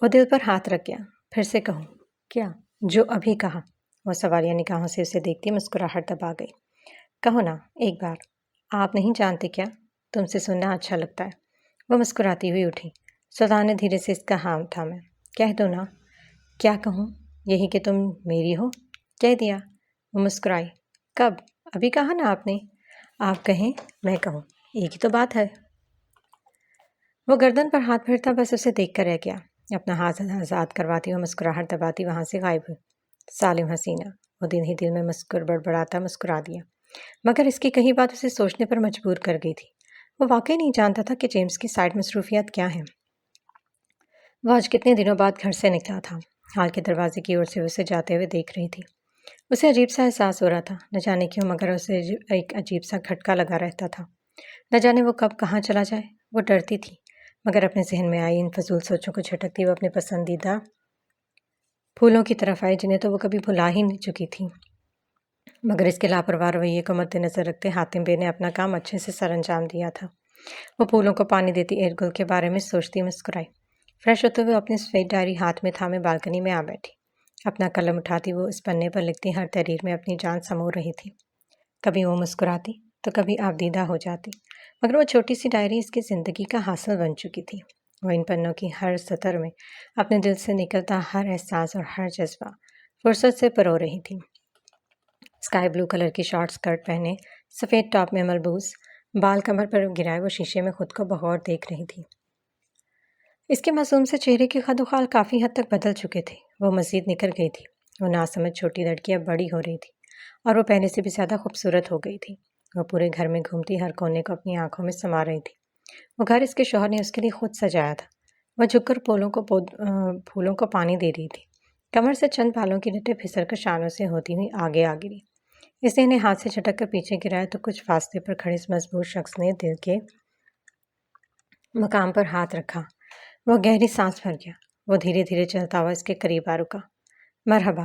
وہ دل پر ہاتھ رکھ گیا۔ پھر سے کہوں کیا؟ جو ابھی کہا۔ وہ سوالیہ نگاہوں سے اسے دیکھتی مسکراہٹ دبا گئی۔ کہو نا، ایک بار۔ آپ نہیں جانتے کیا؟ تم سے سننا اچھا لگتا ہے۔ وہ مسکراتی ہوئی اٹھی۔ سلطان نے دھیرے سے اس کا ہاتھ تھاما۔ کہہ دو نا۔ کیا کہوں؟ یہی کہ تم میری ہو۔ کہہ دیا۔ وہ مسکرائی۔ کب؟ ابھی کہا نا آپ نے۔ آپ کہیں، میں کہوں، ایک ہی تو بات ہے۔ وہ گردن پر ہاتھ پھیرتا بس اسے دیکھ کر رہ گیا۔ اپنا ہاتھ آزاد کرواتی اور مسکراہٹ دباتی وہاں سے غائب ہوئی۔ سالم حسینہ، وہ دل ہی دل میں بڑبڑاتا مسکرا دیا، مگر اس کی کہی بات اسے سوچنے پر مجبور کر گئی تھی۔ وہ واقعی نہیں جانتا تھا کہ جیمز کی سائڈ مصروفیات کیا ہیں۔ وہ آج کتنے دنوں بعد گھر سے نکلا تھا۔ ہال کے دروازے کی اور سے اسے جاتے ہوئے دیکھ رہی تھی۔ اسے عجیب سا احساس ہو رہا تھا، نہ جانے کیوں، مگر اسے ایک عجیب سا کھٹکا لگا رہتا تھا۔ نہ جانے وہ کب کہاں چلا جائے۔ وہ ڈرتی تھی، مگر اپنے ذہن میں آئی ان فضول سوچوں کو جھٹکتی وہ اپنے پسندیدہ پھولوں کی طرف آئی جنہیں تو وہ کبھی بھلا ہی نہیں چکی تھی۔ مگر اس کے لاپرواہ رویے کو مد نظر رکھتے حاتم بے نے اپنا کام اچھے سے سر انجام دیا تھا۔ وہ پھولوں کو پانی دیتی ایرگل کے بارے میں سوچتی مسکرائی۔ فریش ہوتے ہوئے اپنی سفید ڈائری ہاتھ میں تھامے بالکنی میں آ بیٹھی۔ اپنا قلم اٹھاتی وہ اس پنے پر لکھتی ہر تحریر میں اپنی جان سمو رہی تھی۔ کبھی وہ مسکراتی تو کبھی آبدیدہ ہو جاتی، مگر وہ چھوٹی سی ڈائری اس کی زندگی کا حاصل بن چکی تھی۔ وہ ان پنوں کی ہر سطر میں اپنے دل سے نکلتا ہر احساس اور ہر جذبہ فرصت سے پرو رہی تھی۔ اسکائی بلو کلر کی شارٹ سکرٹ پہنے، سفید ٹاپ میں ملبوس، بال کمر پر گرائے وہ شیشے میں خود کو بغور دیکھ رہی تھی۔ اس کے معصوم سے چہرے کے خد و خال کافی حد تک بدل چکے تھے۔ وہ مزید نکل گئی تھی۔ وہ ناسمجھ چھوٹی لڑکی اب بڑی ہو رہی تھی اور وہ پہلے سے بھی زیادہ خوبصورت ہو گئی تھی۔ وہ پورے گھر میں گھومتی ہر کونے کو اپنی آنکھوں میں سما رہی تھی۔ وہ گھر اس کے شوہر نے اس کے لیے خود سجایا تھا۔ وہ جھک کر پھولوں کو پانی دے رہی تھی۔ کمر سے چند بالوں کی لٹیں پھسل کر شانوں سے ہوتی ہوئی آگے آ گری۔ اس نے انہیں ہاتھ سے جھٹک کر پیچھے گرایا تو کچھ فاصلے پر کھڑے اس مضبوط شخص نے دل کے مقام پر ہاتھ رکھا۔ وہ گہری سانس بھر گیا۔ وہ دھیرے دھیرے چلتا ہوا اس کے قریب آ رکا۔ مرحبا،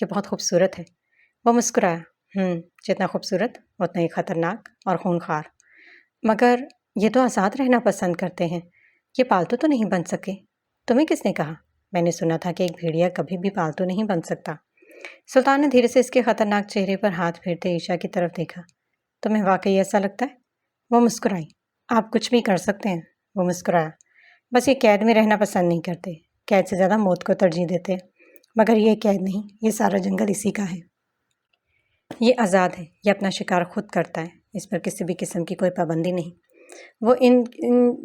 یہ بہت خوبصورت ہے۔ وہ مسکرایا۔ جتنا خوبصورت اتنا ہی خطرناک اور خونخوار۔ مگر یہ تو آزاد رہنا پسند کرتے ہیں، یہ پالتو تو نہیں بن سکے۔ تمہیں کس نے کہا؟ میں نے سنا تھا کہ ایک بھیڑیا کبھی بھی پالتو نہیں بن سکتا۔ سلطان نے دھیرے سے اس کے خطرناک چہرے پر ہاتھ پھیرتے عائشہ کی طرف دیکھا۔ تمہیں واقعی ایسا لگتا ہے؟ وہ مسکرائی۔ آپ کچھ بھی کر سکتے ہیں، وہ مسکرایا۔ بس یہ قید میں رہنا پسند نہیں کرتے، قید سے زیادہ موت کو ترجیح دیتے۔ مگر یہ قید نہیں، یہ سارا جنگل اسی کا ہے۔ یہ آزاد ہے، یہ اپنا شکار خود کرتا ہے، اس پر کسی بھی قسم کی کوئی پابندی نہیں۔ وہ ان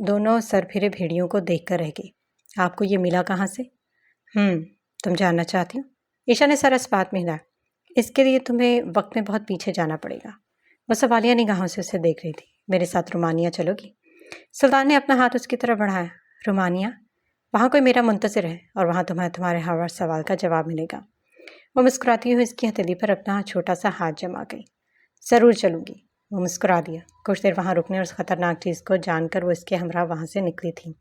دونوں سر پھرے بھیڑیوں کو دیکھ کر رہ گئی۔ آپ کو یہ ملا کہاں سے؟ تم جاننا چاہتی ہو؟ عائشہ نے سر اسپات میں ہلایا۔ اس کے لیے تمہیں وقت میں بہت پیچھے جانا پڑے گا۔ وہ سوالیہ نگاہوں سے اسے دیکھ رہی تھی۔ میرے ساتھ رومانیہ چلو گی؟ سلطان نے اپنا ہاتھ اس کی طرف بڑھایا۔ رومانیہ؟ وہاں کوئی میرا منتظر ہے اور وہاں تمہارے ہر سوال کا جواب ملے گا۔ وہ مسکراتی ہوئی اس کی ہتھیلی پر اپنا چھوٹا سا ہاتھ جما گئی۔ ضرور چلوں گی، وہ مسکرا دیا۔ کچھ دیر وہاں رکنے اور اس خطرناک چیز کو جان کر وہ اس کے ہمراہ وہاں سے نکلی تھی۔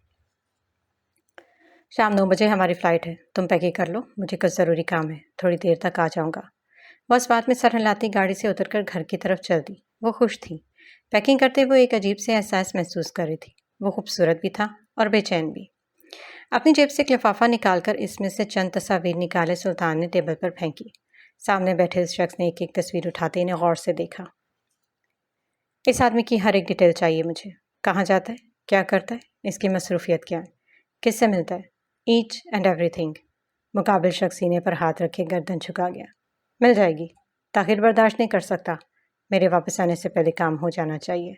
شام 9 بجے ہماری فلائٹ ہے، تم پیکنگ کر لو، مجھے کچھ ضروری کام ہے، تھوڑی دیر تک آ جاؤں گا۔ وہ اس بات میں سر ہلاتی گاڑی سے اتر کر گھر کی طرف چل دی۔ وہ خوش تھی۔ پیکنگ کرتے ہوئے ایک عجیب سے احساس محسوس کر رہی تھی۔ وہ خوبصورت بھی تھا اور بے چین بھی۔ اپنی جیب سے ایک لفافہ نکال کر اس میں سے چند تصاویر نکالے سلطان نے ٹیبل پر پھینکی۔ سامنے بیٹھے اس شخص نے ایک ایک تصویر اٹھاتے انہیں غور سے دیکھا۔ اس آدمی کی ہر ایک ڈیٹیل چاہیے مجھے۔ کہاں جاتا ہے؟ کیا کرتا ہے؟ اس کی مصروفیت کیا ہے؟ کس سے ملتا ہے؟ ایچ اینڈ ایوری تھنگ۔ مقابل شخص سینے پر ہاتھ رکھے گردن جھکا گیا۔ مل جائے گی، تاخیر برداشت نہیں کر سکتا، میرے واپس آنے سے پہلے کام ہو جانا چاہیے۔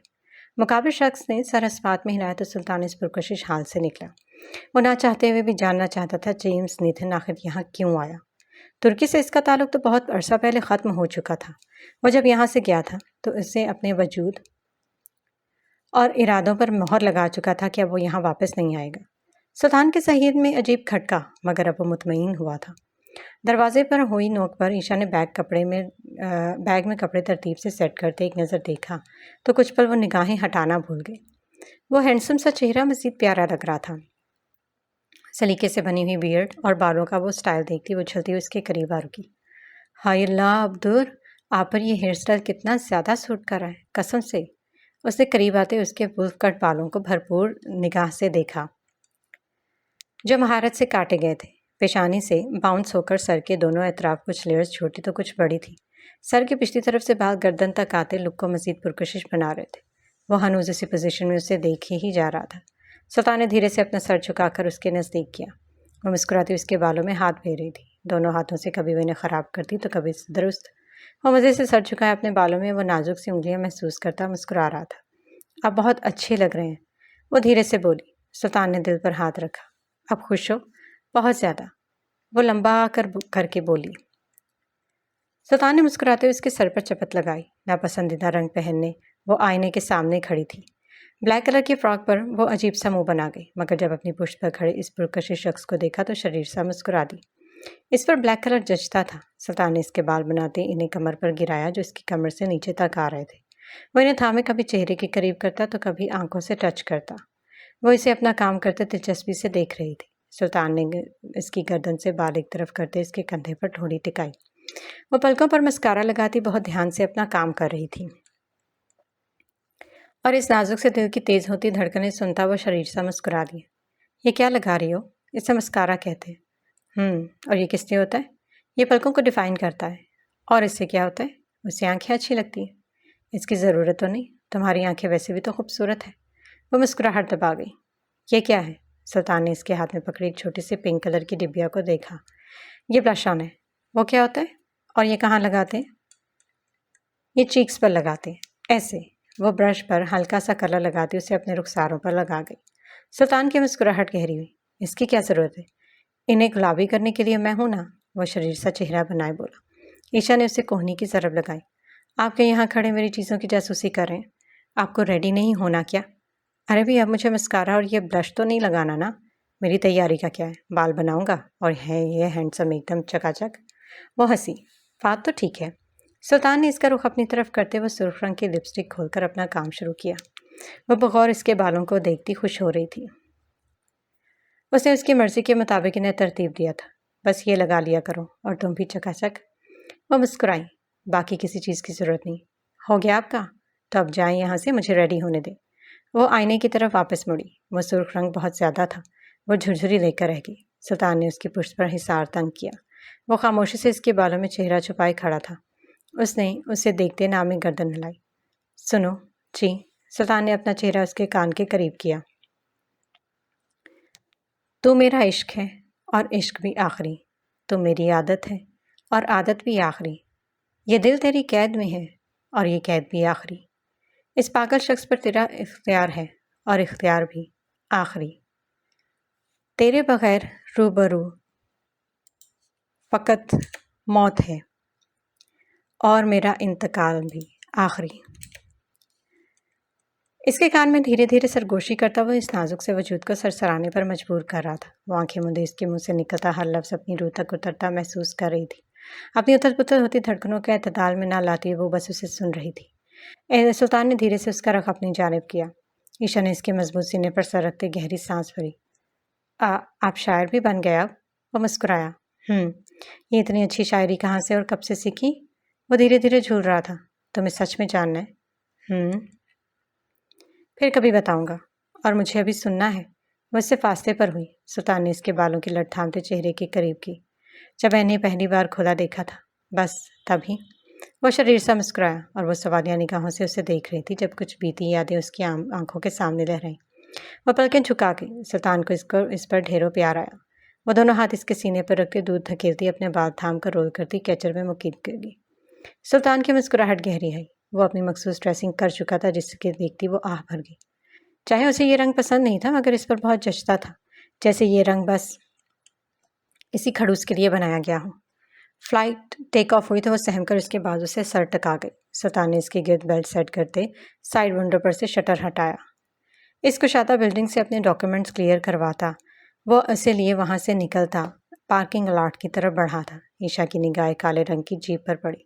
مقابل شخص نے سر اسپات میں ہلایا تو سلطان اس پرکشش حال سے نکلا۔ وہ نہ چاہتے ہوئے بھی جاننا چاہتا تھا جیمز نیتھن آخر یہاں کیوں آیا۔ ترکی سے اس کا تعلق تو بہت عرصہ پہلے ختم ہو چکا تھا۔ وہ جب یہاں سے گیا تھا تو اسے اپنے وجود اور ارادوں پر مہر لگا چکا تھا کہ اب وہ یہاں واپس نہیں آئے گا۔ سلطان کے ذہن میں عجیب کھٹکا، مگر اب وہ مطمئن ہوا تھا۔ دروازے پر ہوئی نوک پر عائشہ نے بیگ میں کپڑے ترتیب سے سیٹ کرتے ایک نظر دیکھا تو کچھ پل وہ نگاہیں ہٹانا بھول گئے۔ وہ ہینڈسم سا چہرہ مزید پیارا لگ رہا تھا۔ سلیقے سے بنی ہوئی بیئرڈ اور بالوں کا وہ سٹائل دیکھتی وہ چھلتی ہوئی اس کے قریب آ رکی۔ ہائے اللہ عبدور، آپ پر یہ ہیئر سٹائل کتنا زیادہ سوٹ کر رہا ہے، قسم سے۔ اس نے قریب آتے اس کے وولف کٹ بالوں کو بھرپور نگاہ سے دیکھا جو مہارت سے کاٹے گئے تھے۔ پیشانی سے باؤنس ہو کر سر کے دونوں اطراف کچھ لیئرز چھوٹی تو کچھ بڑی تھی۔ سر کی پچھلی طرف سے بال گردن تک آتے لک کو مزید پرکشش بنا رہے تھے۔ وہ ہنوز اسی پوزیشن میں اسے دیکھے ہی جا رہا تھا۔ سلطان نے دھیرے سے اپنا سر جھکا کر اس کے نزدیک کیا۔ وہ مسکراتی اس کے بالوں میں ہاتھ پھیر رہی تھی، دونوں ہاتھوں سے کبھی وہ انہیں خراب کرتی تو کبھی درست۔ وہ مزے سے سر جھکائے اپنے بالوں میں وہ نازک سی انگلیاں محسوس کرتا مسکرا رہا تھا۔ آپ بہت اچھے لگ رہے ہیں، وہ دھیرے سے بولی۔ سلطان نے دل پر ہاتھ رکھا۔ اب خوش ہو؟ بہت زیادہ، وہ لمبا کر کے بولی۔ سلطان نے مسکراتے ہوئے اس کے سر پر چپت لگائی۔ ناپسندیدہ رنگ پہننے وہ آئینے کے سامنے کھڑی تھی۔ بلیک کلر کی فراک پر وہ عجیب سا منہ بنا گئی، مگر جب اپنی پشت پر کھڑے اس پرکشش شخص کو دیکھا تو شریر سا مسکرا دی۔ اس پر بلیک کلر جچتا تھا۔ سلطان نے اس کے بال بناتے انہیں کمر پر گرایا جو اس کی کمر سے نیچے تک آ رہے تھے۔ وہ انہیں تھامے کبھی چہرے کے قریب کرتا تو کبھی آنکھوں سے ٹچ کرتا۔ وہ اسے اپنا کام کرتے دلچسپی سے دیکھ رہی تھی۔ سلطان نے اس کی گردن سے بال ایک طرف کرتے اس کے کندھے پر ٹھوڑی ٹکائی۔ وہ پلکوں پر مسکارا لگاتی بہت دھیان سے اپنا کام کر رہی تھی، اور اس نازک سے دل کی تیز ہوتی دھڑکنیں سنتا وہ شریر سا مسکرا دیا۔ یہ کیا لگا رہی ہو؟ اسے مسکارا کہتے ہیں۔ اور یہ کس لیے ہوتا ہے؟ یہ پلکوں کو ڈیفائن کرتا ہے۔ اور اس سے کیا ہوتا ہے؟ اس سے آنکھیں اچھی لگتی ہیں۔ اس کی ضرورت تو نہیں، تمہاری آنکھیں ویسے بھی تو خوبصورت ہیں۔ وہ مسکراہٹ دبا گئی۔ یہ کیا ہے؟ سلطان نے اس کے ہاتھ میں پکڑی ایک چھوٹی سی پنک کلر کی ڈبیا کو دیکھا۔ یہ بلش آن ہے۔ وہ کیا ہوتا ہے؟ اور یہ کہاں لگاتے ہیں؟ یہ چیکس پر لگاتے ہیں، ایسے۔ وہ برش پر ہلکا سا کلر لگاتی اسے اپنے رخساروں پر لگا گئی۔ سلطان کی مسکراہٹ گہری ہوئی۔ اس کی کیا ضرورت ہے؟ انہیں گلابی کرنے کے لیے میں ہوں نا، وہ شریر سا چہرہ بنائے بولا۔ عائشہ نے اسے کوہنی کی ضرب لگائی۔ آپ کے یہاں کھڑے میری چیزوں کی جاسوسی کر رہے ہیں؟ آپ کو ریڈی نہیں ہونا کیا؟ ارے بھی اب مجھے مسکارا اور یہ بلش تو نہیں لگانا نا۔ میری تیاری کا کیا ہے؟ بال بناؤں گا اور ہے یہ ہینڈسم ایک دم چکا چک۔ وہ ہنسی۔ بات تو ٹھیک ہے۔ سلطان نے اس کا رخ اپنی طرف کرتے وہ سرخ رنگ کی لپسٹک کھول کر اپنا کام شروع کیا۔ وہ بغور اس کے بالوں کو دیکھتی خوش ہو رہی تھی۔ اس نے اس کی مرضی کے مطابق انہیں ترتیب دیا تھا۔ بس یہ لگا لیا کرو اور تم بھی چکا چک۔ وہ مسکرائی۔ باقی کسی چیز کی ضرورت نہیں۔ ہو گیا آپ کا؟ تو اب جائیں یہاں سے، مجھے ریڈی ہونے دیں۔ وہ آئینے کی طرف واپس مڑی۔ وہ سرخ رنگ بہت زیادہ تھا۔ وہ جھرجھری لے کر رہ گئی۔ سلطان نے اس کی پشت پر حصار تنگ کیا۔ وہ خاموشی سے اس کے بالوں میں چہرہ چھپائے کھڑا تھا۔ اس نے اسے دیکھتے نامی گردن ہلائی۔ سنو جی۔ سلطان نے اپنا چہرہ اس کے کان کے قریب کیا۔ تو میرا عشق ہے اور عشق بھی آخری۔ تو میری عادت ہے اور عادت بھی آخری۔ یہ دل تیری قید میں ہے اور یہ قید بھی آخری۔ اس پاگل شخص پر تیرا اختیار ہے اور اختیار بھی آخری۔ تیرے بغیر روبرو فقط موت ہے اور میرا انتقال بھی آخری۔ اس کے کان میں دھیرے دھیرے سرگوشی کرتا وہ اس نازک سے وجود کو سرسرانے پر مجبور کر رہا تھا۔ وہ آنکھیں مندے اس کے منہ سے نکلتا ہر لفظ اپنی روح تک اترتا محسوس کر رہی تھی۔ اپنی اتھل پتھل ہوتی دھڑکنوں کے اعتدال میں نہ لاتی وہ بس اسے سن رہی تھی۔ سلطان نے دھیرے سے اس کا رخ اپنی جانب کیا۔ عیشا نے اس کے مضبوط سینے پر سر رکھتے گہری سانس بھری۔ آپ شاعر بھی بن گئے اب؟ وہ مسکرایا۔ یہ اتنی اچھی شاعری کہاں سے اور کب سے سیکھی؟ وہ دھیرے دھیرے جھول رہا تھا۔ تمہیں سچ میں جاننا ہے؟ پھر کبھی بتاؤں گا، اور مجھے ابھی سننا ہے۔ وہ اس سے فاصلے پر ہوئی۔ سلطان نے اس کے بالوں کی لٹ تھامتے چہرے کے قریب کی۔ جب میں نے پہلی بار کھلا دیکھا تھا بس تبھی۔ وہ شریر سا مسکرایا اور وہ سوالیہ نگاہوں سے اسے دیکھ رہی تھی جب کچھ بیتی یادیں اس کی آنکھوں کے سامنے لہرائیں۔ وہ پلکیں جھکا گئی۔ سلطان کو اس پر ڈھیروں پیار آیا۔ وہ دونوں ہاتھ اس کے سینے پر رکھ کے دودھ دھکیلتی اپنے بال تھام کر رول کرتی کیچر میں مقید کر گئی۔ سلطان کی مسکراہٹ گہری آئی۔ وہ اپنی مخصوص ڈریسنگ کر چکا تھا جس کے دیکھتی وہ آہ بھر گئی۔ چاہے اسے یہ رنگ پسند نہیں تھا مگر اس پر بہت جچتا تھا، جیسے یہ رنگ بس اسی کھڑوس کے لیے بنایا گیا ہو۔ فلائٹ ٹیک آف ہوئی تو وہ سہم کر اس کے بازو سے سر ٹکا گئی۔ سلطان نے اس کے گرد بیلٹ سیٹ کرتے سائیڈ ونڈو پر سے شٹر ہٹایا۔ اس کشادہ بلڈنگ سے اپنے ڈاکیومنٹس کلیئر کرواتا وہ اسے لیے وہاں سے نکلتا پارکنگ لاٹ کی طرف بڑھا تھا۔ عیشا کی نگاہیں کالے رنگ کی جیپ پر پڑی۔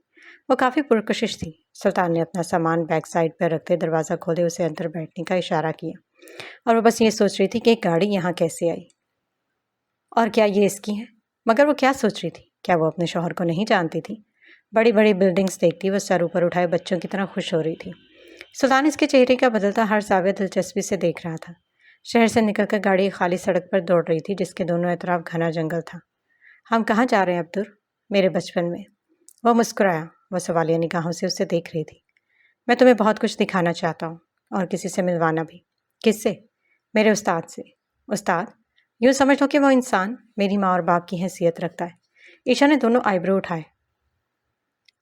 وہ کافی پرکشش تھی۔ سلطان نے اپنا سامان بیک سائڈ پر رکھتے دروازہ کھولے اسے اندر بیٹھنے کا اشارہ کیا، اور وہ بس یہ سوچ رہی تھی کہ ایک گاڑی یہاں کیسے آئی اور کیا یہ اس کی ہے۔ مگر وہ کیا سوچ رہی تھی؟ کیا وہ اپنے شوہر کو نہیں جانتی تھی؟ بڑی بڑی بلڈنگز دیکھتی وہ سر اوپر اٹھائے بچوں کی طرح خوش ہو رہی تھی۔ سلطان اس کے چہرے کا بدلتا ہر زاویہ دلچسپی سے دیکھ رہا تھا۔ شہر سے نکل کر گاڑی ایک خالی سڑک پر دوڑ رہی تھی جس کے دونوں اطراف گھنا جنگل تھا۔ ہم کہاں جا رہے ہیں عبدور؟ میرے بچپن میں۔ وہ مسکرایا۔ وہ سوالیہ نگاہوں سے اسے دیکھ رہی تھی۔ میں تمہیں بہت کچھ دکھانا چاہتا ہوں اور کسی سے ملوانا بھی۔ کس سے؟ میرے استاد سے۔ استاد؟ یوں سمجھ لو کہ وہ انسان میری ماں اور باپ کی حیثیت رکھتا ہے۔ عیشا نے دونوں آئی برو اٹھائے۔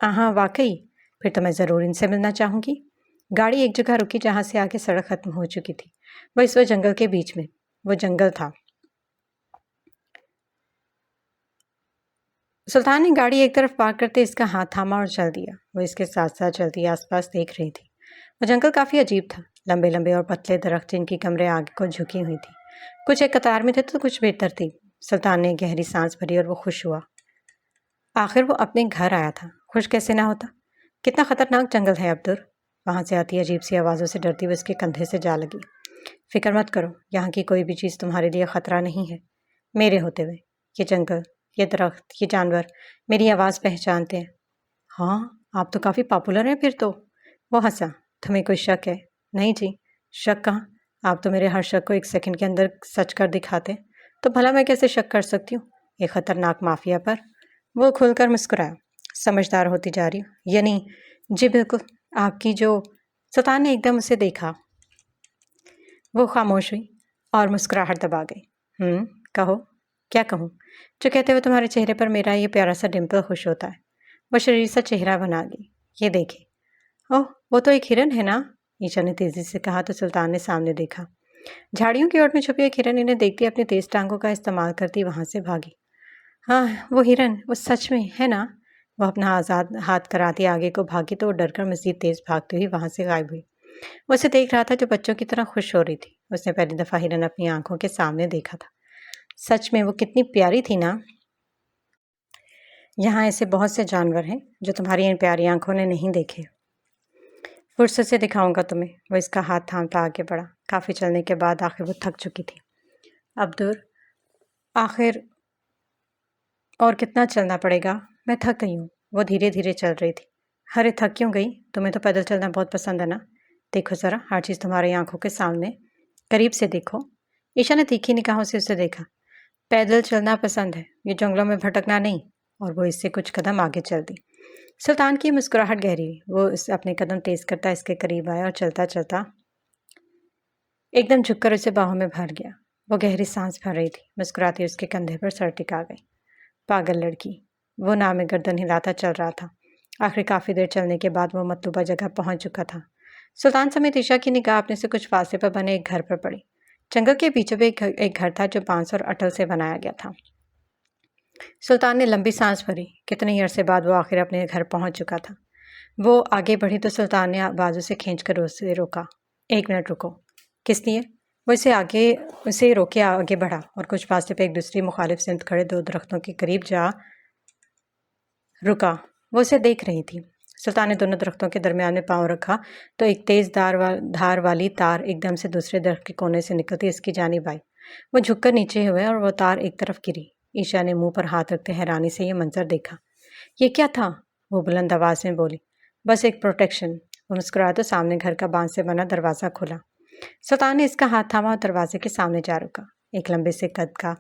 ہاں واقعی؟ پھر تو میں ضرور ان سے ملنا چاہوں گی۔ گاڑی ایک جگہ رکی جہاں سے آگے سڑک ختم ہو چکی تھی۔ وہ اس وقت جنگل کے بیچ میں۔ وہ جنگل تھا۔ سلطان نے گاڑی ایک طرف پارک کرتے اس کا ہاتھ تھاما اور چل دیا۔ وہ اس کے ساتھ ساتھ چلتی آس پاس دیکھ رہی تھی۔ وہ جنگل کافی عجیب تھا۔ لمبے لمبے اور پتلے درخت جن کی کمریں آگے کو جھکی ہوئی تھی، کچھ ایک قطار میں تھے تو کچھ بے ترتیب۔ سلطان نے گہری سانس بھری اور وہ خوش ہوا۔ آخر وہ اپنے گھر آیا تھا۔ خوش کیسے نہ ہوتا؟ کتنا خطرناک جنگل ہے عبدور۔ وہاں سے آتی عجیب سی آوازوں سے ڈرتی وہ اس کے کندھے سے جا لگی۔ فکر مت کرو، یہاں کی کوئی بھی چیز تمہارے لیے خطرہ نہیں ہے۔ میرے ہوتے ہوئے یہ جنگل، یہ درخت، یہ جانور میری آواز پہچانتے ہیں۔ ہاں آپ تو کافی پاپولر ہیں پھر تو۔ وہ ہنسا۔ تمہیں کوئی شک ہے؟ نہیں جی، شک کہاں، آپ تو میرے ہر شک کو ایک سیکنڈ کے اندر سچ کر دکھاتے۔ تو بھلا میں کیسے شک کر سکتی ہوں ایک خطرناک مافیا پر؟ وہ کھل کر مسکرایا۔ سمجھدار ہوتی جا رہی ہوں، یعنی جی بالکل آپ کی جو… سلطان نے ایک دم اسے دیکھا۔ وہ خاموش ہوئی اور مسکراہٹ دبا گئی۔ کہو۔ کیا کہوں؟ جو کہتے ہوئے تمہارے چہرے پر میرا یہ پیارا سا ڈمپل خوش ہوتا ہے۔ وہ شریر سا چہرہ بنا گئی۔ یہ دیکھے۔ اوہ وہ تو ایک ہرن ہے نا؟ عیشا نے تیزی سے کہا تو سلطان نے سامنے دیکھا۔ جھاڑیوں کی اوٹ میں چھپی ایک ہرن انہیں دیکھتی اپنی تیز ٹانگوں کا استعمال کرتی وہاں سے بھاگی۔ ہاں وہ ہرن، وہ سچ میں ہے نا؟ وہ اپنا آزاد ہاتھ کراتی آگے کو بھاگی تو وہ ڈر کر مزید تیز بھاگتی ہوئی وہاں سے غائب ہوئی۔ وہ اسے دیکھ رہا تھا جو بچوں کی طرح خوش ہو رہی تھی۔ اس نے پہلی دفعہ ہرن اپنی آنکھوں کے سامنے دیکھا تھا۔ سچ میں وہ کتنی پیاری تھی نا؟ یہاں ایسے بہت سے جانور ہیں جو تمہاری ان پیاری آنکھوں نے نہیں دیکھے۔ فرصت سے دکھاؤں گا تمہیں۔ وہ اس کا ہاتھ تھامتا آگے بڑھا۔ کافی چلنے کے بعد آخر وہ تھک چکی تھی۔ عبدور، آخر اور کتنا چلنا پڑے گا؟ میں تھک گئی ہوں۔ وہ دھیرے دھیرے چل رہی تھی۔ ارے تھک کیوں گئی؟ تمہیں تو پیدل چلنا بہت پسند ہے نا؟ دیکھو ذرا، ہر چیز تمہاری آنکھوں کے سامنے، قریب سے دیکھو۔ ایشا نے تیکھی نگاہوں سے اسے دیکھا۔ پیدل چلنا پسند ہے، یہ جنگلوں میں بھٹکنا نہیں۔ اور وہ اس سے کچھ قدم آگے چل دی۔ سلطان کی مسکراہٹ گہری ہوئی۔ وہ اپنے قدم تیز کرتا اس کے قریب آیا اور چلتا چلتا ایک دم جھک کر اسے باہوں میں بھر گیا۔ وہ گہری سانس بھر رہی تھی، مسکراتی اس کے کندھے پر سر ٹکا گئی۔ پاگل لڑکی، وہ نام میں گردن ہلاتا چل رہا تھا۔ آخر کافی دیر چلنے کے بعد وہ مطلوبہ جگہ پہنچ چکا تھا۔ سلطان سمیت عشا کی نگاہ اپنے سے کچھ فاصلے پر بنے ایک گھر پر پڑی۔ جنگل کے بیچوں ایک گھر تھا جو بانس اور اٹل سے بنایا گیا تھا۔ سلطان نے لمبی سانس بھری۔ کتنے عرصے بعد وہ آخر اپنے گھر پہنچ چکا تھا۔ وہ آگے بڑھی تو سلطان نے بازو سے کھینچ کر اسے روکا۔ 1 منٹ رکو۔ کس لیے؟ وہ اسے روکے آگے بڑھا اور کچھ فاصلے پہ ایک دوسری مخالف سمت کھڑے 2 درختوں کے قریب جا رکا۔ وہ اسے دیکھ رہی تھی۔ سلطان نے دونوں درختوں کے درمیان میں پاؤں رکھا تو ایک تیز دھار والی تار ایک دم سے دوسرے درخت کے کونے سے نکلتی اس کی جانب آئی۔ وہ جھک کر نیچے ہوئے اور وہ تار ایک طرف گری۔ عشا نے منہ پر ہاتھ رکھتے حیرانی سے یہ منظر دیکھا۔ یہ کیا تھا؟ وہ بلند آواز میں بولی۔ بس ایک پروٹیکشن۔ وہ مسکرایا تو سامنے گھر کا بانس سے بنا دروازہ کھلا۔ سلطان نے اس کا ہاتھ تھاما اور دروازے کے سامنے جا رکا۔ ایک لمبے سے قد کا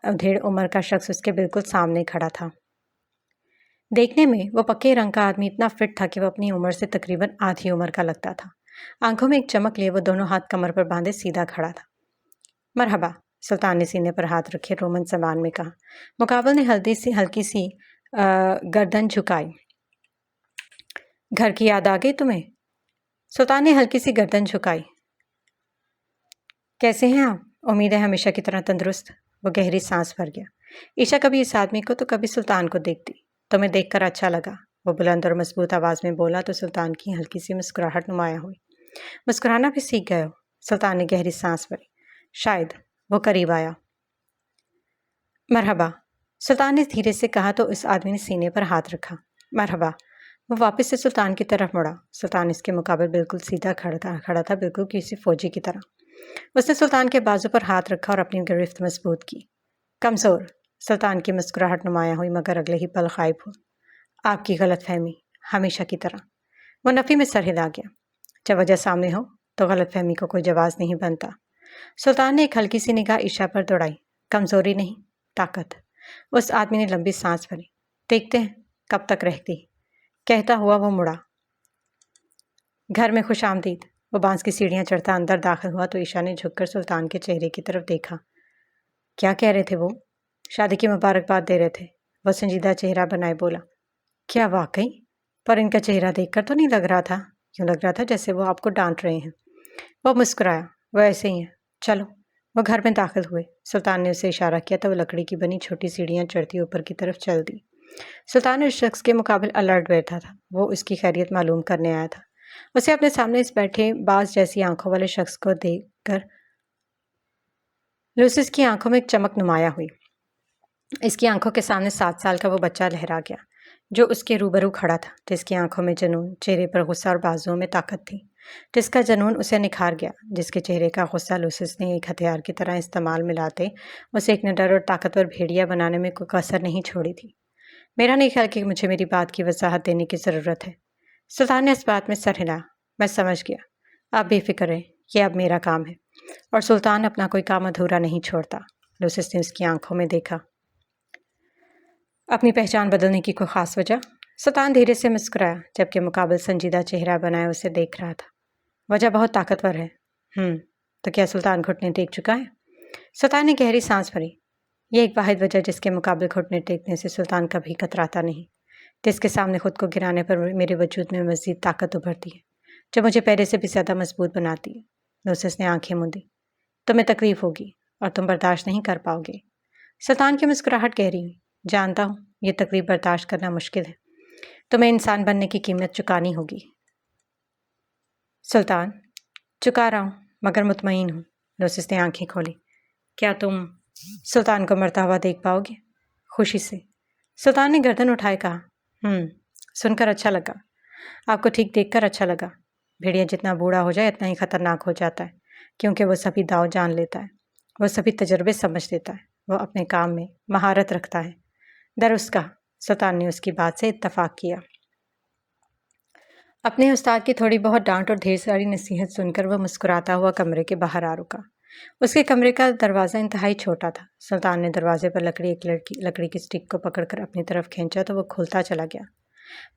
ادھیڑ عمر کا شخص اس کے بالکل سامنے کھڑا تھا۔ دیکھنے میں وہ پکے رنگ کا آدمی اتنا فٹ تھا کہ وہ اپنی عمر سے تقریباً آدھی عمر کا لگتا تھا۔ آنکھوں میں ایک چمک لیے وہ دونوں ہاتھ کمر پر باندھے سیدھا کھڑا تھا۔ مرحبا، سلطان نے سینے پر ہاتھ رکھے رومن زبان میں کہا۔ مقابل نے ہلکی سی گردن جھکائی۔ گھر کی یاد آ گئی تمہیں؟ سلطان نے ہلکی سی گردن جھکائی۔ کیسے ہیں آپ؟ امید ہے ہمیشہ کی طرح تندرست۔ وہ گہری سانس بھر گیا۔ عشا کبھی اس آدمی کو تو کبھی سلطان کو دیکھتی۔ تمہیں دیکھ کر اچھا لگا، وہ بلند اور مضبوط آواز میں بولا تو سلطان کی ہلکی سی مسکراہٹ نمایاں ہوئی۔ مسکرانا بھی سیکھ گئے ہو؟ سلطان نے گہری سانس بھری۔ شاید۔ وہ قریب آیا۔ مرحبا، سلطان نے دھیرے سے کہا تو اس آدمی نے سینے پر ہاتھ رکھا۔ مرحبا۔ وہ واپس سے سلطان کی طرف مڑا۔ سلطان اس کے مقابل بالکل سیدھا کھڑا تھا، بالکل کسی فوجی کی طرح۔ اس نے سلطان کے بازو پر ہاتھ رکھا اور اپنی گرفت مضبوط کی۔ کمزور۔ سلطان کی مسکراہٹ نمایاں ہوئی مگر اگلے ہی پل غائب ہو۔ آپ کی غلط فہمی، ہمیشہ کی طرح۔ وہ نفی میں سر ہلا گیا۔ جب وجہ سامنے ہو تو غلط فہمی کو کوئی جواز نہیں بنتا۔ سلطان نے ایک ہلکی سی نگاہ عشا پر دوڑائی۔ کمزوری نہیں، طاقت۔ اس آدمی نے لمبی سانس بھری۔ دیکھتے ہیں کب تک رہتی، کہتا ہوا وہ مڑا۔ گھر میں خوش آمدید۔ وہ بانس کی سیڑھیاں چڑھتا اندر داخل ہوا تو عشا نے جھک کر سلطان کے چہرے کی طرف دیکھا۔ کیا کہہ رہے تھے وہ؟ شادی کی مبارکباد دے رہے تھے، وہ سنجیدہ چہرہ بنائے بولا۔ کیا واقعی؟ پر ان کا چہرہ دیکھ کر تو نہیں لگ رہا تھا، یوں لگ رہا تھا جیسے وہ آپ کو ڈانٹ رہے ہیں۔ وہ مسکرایا۔ وہ ایسے ہی ہیں، چلو۔ وہ گھر میں داخل ہوئے۔ سلطان نے اسے اشارہ کیا تو وہ لکڑی کی بنی چھوٹی سیڑھیاں چڑھتی اوپر کی طرف چل دی۔ سلطان اس شخص کے مقابل الرٹ بیٹھا تھا۔ وہ اس کی خیریت معلوم کرنے آیا تھا۔ اسے اپنے سامنے اس بیٹھے باز جیسی آنکھوں والے شخص کو دیکھ کر لوسس کی آنکھوں میں ایک چمک نمایاں ہوئی۔ اس کی آنکھوں کے سامنے 7 سال کا وہ بچہ لہرا گیا جو اس کے روبرو کھڑا تھا، جس کی آنکھوں میں جنون، چہرے پر غصہ اور بازوؤں میں طاقت تھی۔ جس کا جنون اسے نکھار گیا، جس کے چہرے کا غصہ لوسس نے ایک ہتھیار کی طرح استعمال میں لاتے اسے ایک نڈر اور طاقتور بھیڑیا بنانے میں کوئی کسر نہیں چھوڑی تھی۔ میرا نہیں خیال کہ مجھے میری بات کی وضاحت دینے کی ضرورت ہے۔ سلطان نے اس بات میں سر ہلا۔ میں سمجھ گیا، آپ بے فکر رہیں، یہ اب میرا کام ہے، اور سلطان اپنا کوئی کام ادھورا نہیں چھوڑتا۔ لوسس نے اس کی آنکھوں میں دیکھا۔ اپنی پہچان بدلنے کی کوئی خاص وجہ؟ سلطان دھیرے سے مسکرایا، جبکہ مقابل سنجیدہ چہرہ بنائے اسے دیکھ رہا تھا۔ وجہ بہت طاقتور ہے۔ تو کیا سلطان گھٹنے ٹیک چکا ہے؟ سلطان نے گہری سانس بھری۔ یہ ایک واحد وجہ جس کے مقابل گھٹنے ٹیکنے سے سلطان کبھی کتراتا نہیں، جس کے سامنے خود کو گرانے پر میرے وجود میں مزید طاقت ابھرتی ہے، جو مجھے پہلے سے بھی زیادہ مضبوط بناتی ہے۔ لوسس نے آنکھیں موندی۔ تمہیں تکلیف ہوگی اور تم برداشت نہیں کر پاؤ گے۔ سلطان کی مسکراہٹ گہری ہوئی۔ جانتا ہوں یہ تکلیف برداشت کرنا مشکل ہے، تمہیں انسان بننے کی قیمت چکانی ہوگی۔ سلطان، چکا رہا ہوں مگر مطمئن ہوں۔ لوسس نے آنکھیں کھولی۔ کیا تم سلطان کو مرتا ہوا دیکھ پاؤ گے؟ خوشی سے۔ سلطان نے گردن اٹھائے کہا۔ سن کر اچھا لگا، آپ کو ٹھیک دیکھ کر اچھا لگا۔ بھیڑیا جتنا بوڑھا ہو جائے اتنا ہی خطرناک ہو جاتا ہے، کیونکہ وہ سبھی داؤ جان لیتا ہے، وہ سبھی تجربے سمجھ لیتا ہے، وہ اپنے کام میں مہارت رکھتا ہے۔ درست کہا، سلطان نے اس کی بات سے اتفاق کیا۔ اپنے استاد کی تھوڑی بہت ڈانٹ اور ڈھیر ساری نصیحت سن کر وہ مسکراتا ہوا کمرے کے باہر آ رکا۔ اس کے کمرے کا دروازہ انتہائی چھوٹا تھا۔ سلطان نے دروازے پر لکڑی کی سٹک کو پکڑ کر اپنی طرف کھینچا تو وہ کھلتا چلا گیا۔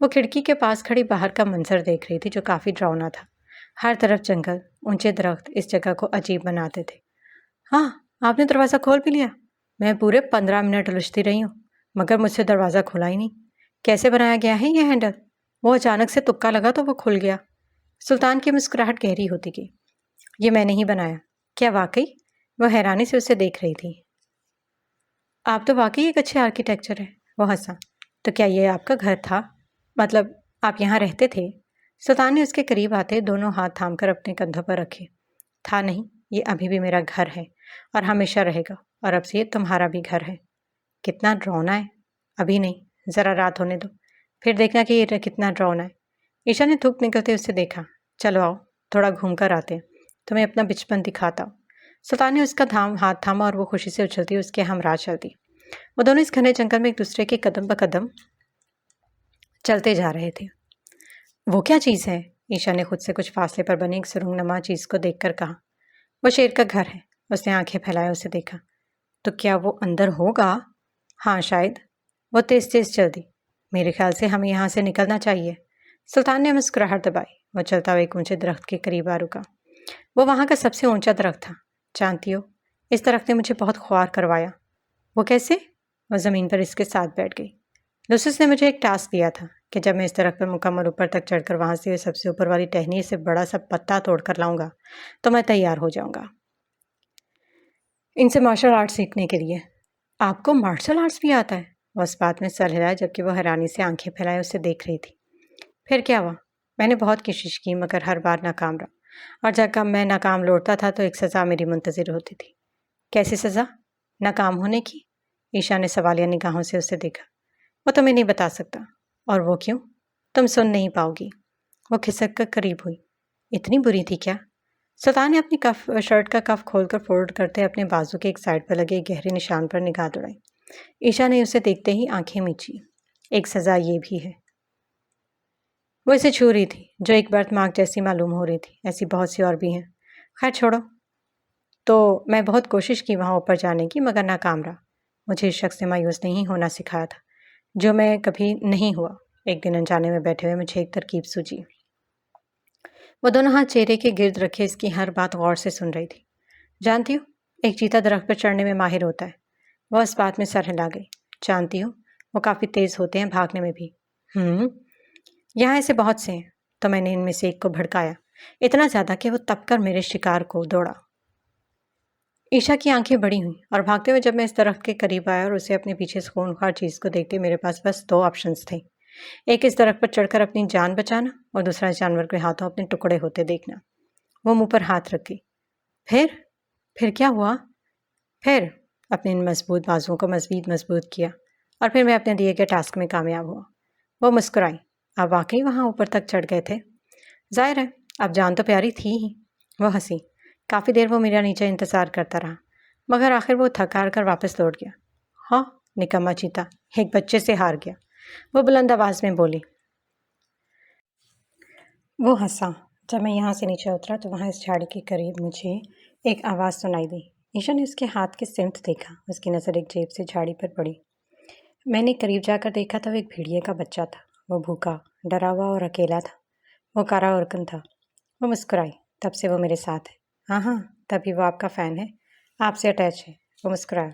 وہ کھڑکی کے پاس کھڑی باہر کا منظر دیکھ رہی تھی جو کافی ڈراؤنا تھا۔ ہر طرف جنگل، اونچے درخت اس جگہ کو عجیب بناتے تھے۔ ہاں، آپ نے دروازہ کھول بھی لیا؟ میں پورے 15 منٹ الجھتی رہی ہوں مگر مجھ سے دروازہ کھلا ہی نہیں۔ کیسے بنایا گیا ہے یہ ہینڈل؟ وہ اچانک سے تکا لگا تو وہ کھل گیا۔ سلطان کی مسکراہٹ گہری ہوتی گئی۔ یہ میں نے ہی بنایا۔ کیا واقعی؟ وہ حیرانی سے اسے دیکھ رہی تھی۔ آپ تو واقعی ایک اچھے آرکیٹیکچر ہیں، وہ ہنسا۔ تو کیا یہ آپ کا گھر تھا؟ مطلب آپ یہاں رہتے تھے؟ سلطان نے اس کے قریب آتے دونوں ہاتھ تھام کر اپنے کندھوں پر رکھے۔ تھا نہیں، یہ ابھی بھی میرا گھر ہے اور ہمیشہ رہے گا، اور اب سے یہ تمہارا بھی گھر ہے۔ کتنا ڈراؤنا ہے۔ ابھی نہیں، ذرا رات ہونے دو، پھر دیکھنا کہ یہ کتنا ڈراؤنا ہے۔ ایشا نے تھوک نکلتے اسے دیکھا۔ چلو آؤ، تھوڑا گھوم کر آتے ہیں، تمہیں اپنا بچپن دکھاتا ہوں۔ سلطان نے اس کا ہاتھ تھاما اور وہ خوشی سے اچھلتی اس کے ہمراہ چلتی۔ وہ دونوں اس گھنے جنگل میں ایک دوسرے کے قدم بقدم چلتے جا رہے تھے۔ وہ کیا چیز ہے؟ ایشا نے خود سے کچھ فاصلے پر بنی ایک سرنگ نما چیز کو دیکھ کر کہا۔ وہ شیر کا گھر ہے۔ اس نے آنکھیں پھیلائے اسے دیکھا۔ تو کیا وہ اندر ہوگا؟ ہاں شاید۔ وہ تیز تیز چل دی۔ میرے خیال سے ہمیں یہاں سے نکلنا چاہیے۔ سلطان نے مسکراہٹ دبائی۔ وہ چلتا ہوا ایک اونچے درخت کے قریب آ رکا۔ وہ وہاں کا سب سے اونچا درخت تھا۔ جانتی ہو، اس درخت نے مجھے بہت خوار کروایا۔ وہ کیسے؟ وہ زمین پر اس کے ساتھ بیٹھ گئی۔ لوسس نے مجھے ایک ٹاسک دیا تھا کہ جب میں اس درخت پر مکمل اوپر تک چڑھ کر وہاں سے سب سے اوپر والی ٹہنی سے بڑا سا پتا توڑ کر لاؤں گا تو میں تیار ہو جاؤں گا ان سے مارشل آرٹ سیکھنے کے لیے۔ آپ کو مارشل آرٹس بھی آتا ہے؟ وہ اس بات میں سر ہلایا جبکہ وہ حیرانی سے آنکھیں پھیلائے اسے دیکھ رہی تھی۔ پھر کیا ہوا؟ میں نے بہت کوشش کی مگر ہر بار ناکام رہا، اور جب میں ناکام لوٹتا تھا تو ایک سزا میری منتظر ہوتی تھی۔ کیسی سزا؟ ناکام ہونے کی؟ ایشا نے سوالیہ نگاہوں سے اسے دیکھا۔ وہ تمہیں نہیں بتا سکتا۔ اور وہ کیوں؟ تم سن نہیں پاؤ گی۔ وہ کھسک کر قریب ہوئی۔ اتنی بری تھی کیا؟ سلطان نے اپنی شرٹ کا کف کھول کر فولڈ کرتے اپنے بازو کے ایک سائڈ پر لگے گہرے نشان پر نگاہ دوڑائی۔ ایشا نے اسے دیکھتے ہی آنکھیں میچی۔ ایک سزا یہ بھی ہے۔ وہ اسے چھو رہی تھی جو ایک برتھ مارک جیسی معلوم ہو رہی تھی۔ ایسی بہت سی اور بھی ہیں۔ خیر چھوڑو۔ تو میں بہت کوشش کی وہاں اوپر جانے کی مگر ناکام رہا۔ مجھے اس شخص سے مایوس نہیں ہونا سکھایا تھا جو میں کبھی نہیں ہوا۔ ایک دن انجانے میں بیٹھے ہوئے مجھے ایک ترکیب سوجی۔ وہ دونوں ہاتھ چہرے کے گرد رکھے اس کی ہر بات غور سے سن رہی تھی۔ جانتی ہو، ایک چیتا درخت پر چڑھنے میں ماہر ہوتا ہے۔ وہ اس بات میں سر ہلا گئی۔ جانتی ہو، وہ کافی تیز ہوتے ہیں بھاگنے میں بھی۔ یہاں ایسے بہت سے ہیں۔ تو میں نے ان میں سے ایک کو بھڑکایا، اتنا زیادہ کہ وہ تپ کر میرے شکار کو دوڑا۔ ایشا کی آنکھیں بڑی ہوئیں اور بھاگتے ہوئے جب میں اس درخت کے قریب آیا اور اسے اپنے پیچھے خونخوار چیز کو دیکھتے میرے پاس بس 2 آپشنز تھے۔ ایک اس درخت پر چڑھ کر اپنی جان بچانا اور دوسرا اس جانور کے ہاتھوں اپنے ٹکڑے ہوتے دیکھنا۔ وہ منہ پر ہاتھ رکھ گئی۔ پھر کیا ہوا؟ پھر اپنے ان مضبوط بازوؤں کو مزید مضبوط کیا اور پھر میں اپنے دیے گئے ٹاسک میں کامیاب ہوا۔ وہ مسکرائی۔ آپ واقعی وہاں اوپر تک چڑھ گئے تھے؟ ظاہر ہے، اب جان تو پیاری تھی ہی۔ وہ ہنسی۔ کافی دیر وہ میرا نیچے انتظار کرتا رہا مگر آخر وہ تھک ہار کر واپس لوٹ گیا۔ ہاں، نکما چیتا، ایک بچے سے ہار گیا، وہ بلند آواز میں بولی۔ وہ ہنسا۔ جب میں یہاں سے نیچے اترا تو وہاں اس جھاڑی کے قریب مجھے ایک آواز سنائی دی۔ ایشا نے اس کے ہاتھ کے سمت دیکھا۔ اس کی نظر ایک جیب سے جھاڑی پر پڑی۔ میں نے قریب جا کر دیکھا تو وہ ایک بھیڑیے کا بچہ تھا۔ وہ بھوکا، ڈرا ہوا اور اکیلا تھا۔ وہ کارا ارکن تھا۔ وہ مسکرائی۔ تب سے وہ میرے ساتھ ہے۔ ہاں، تبھی وہ آپ کا فین ہے، آپ سے اٹیچ ہے۔ وہ مسکرایا۔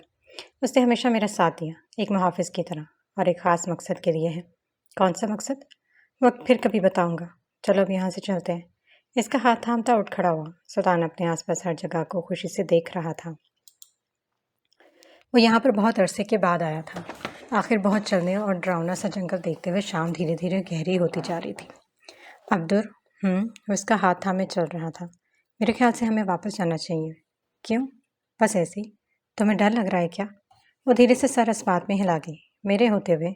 اس نے ہمیشہ میرا ساتھ دیا، ایک محافظ کی طرح، اور ایک خاص مقصد کے لیے ہے۔ کون سا مقصد؟ وقت پھر کبھی بتاؤں گا۔ چلو اب یہاں سے چلتے ہیں۔ اس کا ہاتھ تھامتا اٹھ کھڑا ہوا۔ سلطان اپنے آس پاس ہر جگہ کو خوشی سے دیکھ رہا تھا۔ وہ یہاں پر بہت عرصے کے بعد آیا تھا۔ آخر بہت چلنے اور ڈراؤنا سا جنگل دیکھتے ہوئے شام دھیرے دھیرے گہری ہوتی جا رہی تھی۔ عبدر، وہ اس کا ہاتھ تھامے چل رہا تھا۔ میرے خیال سے ہمیں واپس جانا چاہیے۔ کیوں؟ بس ایسے ہی۔ تمہیں ڈر لگ رہا ہے کیا؟ وہ دھیرے سے سر اس بات میں ہلا گئی۔ میرے ہوتے ہوئے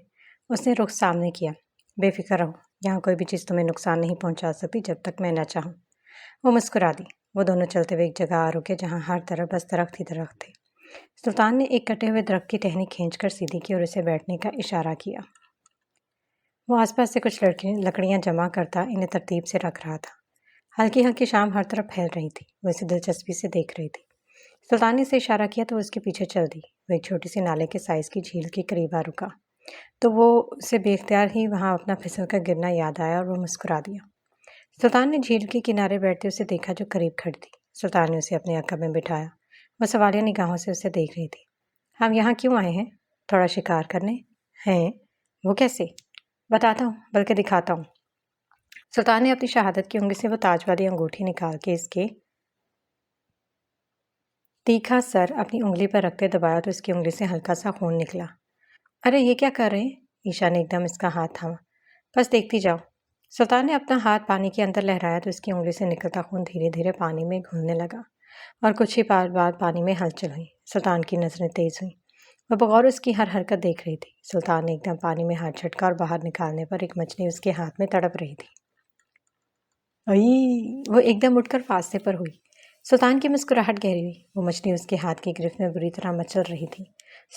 اس نے رخ سامنے کیا۔ بے فکر رہو، یہاں کوئی بھی چیز تمہیں نقصان نہیں پہنچا سکتی جب تک میں نہ چاہوں۔ وہ مسکرا دی۔ وہ دونوں چلتے ہوئے ایک جگہ آ رکے جہاں ہر طرف بس درخت ہی درخت تھے۔ سلطان نے ایک کٹے ہوئے درخت کی ٹہنی کھینچ کر سیدھی کی اور اسے بیٹھنے کا اشارہ کیا۔ وہ آس پاس سے کچھ لکڑیاں جمع کرتا انہیں ترتیب سے رکھ رہا تھا۔ ہلکی ہلکی شام ہر طرف پھیل رہی تھی، وہ اسے دلچسپی سے دیکھ رہی تھی۔ سلطان نے اسے اشارہ کیا تو اس کے پیچھے چل دی۔ وہ ایک چھوٹی سی نالے کے سائز کی جھیل کے قریب آ رکا تو وہ اسے بے اختیار ہی وہاں اپنا پھسل کر گرنا یاد آیا اور وہ مسکرا دیا۔ سلطان نے جھیل کے کنارے بیٹھتے اسے دیکھا جو قریب کھڑی تھی۔ سلطان نے اسے اپنے عقب میں بٹھایا۔ وہ سوالیہ نگاہوں سے اسے دیکھ رہی تھی۔ ہم یہاں کیوں آئے ہیں؟ تھوڑا شکار کرنے؟ ہیں؟ وہ کیسے؟ بتاتا ہوں، بلکہ دکھاتا ہوں۔ سلطان نے اپنی شہادت کی انگلی سے وہ تاج والی انگوٹھی نکال کے اس کے تیکھا سر اپنی انگلی پر رکھتے دبایا تو اس کی انگلی سے ہلکا سا خون نکلا۔ ارے یہ کیا کر رہے ہیں؟ عیشا نے ایک دم اس کا ہاتھ تھاما۔ بس دیکھتی جاؤ۔ سلطان نے اپنا ہاتھ پانی کے اندر لہرایا تو اس کی انگلی سے نکلتا خون دھیرے دھیرے پانی میں گھلنے لگا اور کچھ ہی پال بعد پانی میں ہلچل ہوئی۔ سلطان کی نظریں تیز ہوئیں۔ وہ بغور اس کی ہر حرکت دیکھ رہی تھی۔ سلطان نے ایک دم پانی میں ہاتھ جھٹکا اور باہر نکالنے پر ایک مچھلی اس کے ہاتھ میں تڑپ رہی تھی۔ وہ ایک دم اٹھ کر فاصلے پر ہوئی۔ سلطان کی مسکراہٹ گہری ہوئی۔ وہ مچھلی اس کے ہاتھ کی گرفت میں بری طرح مچل رہی تھی۔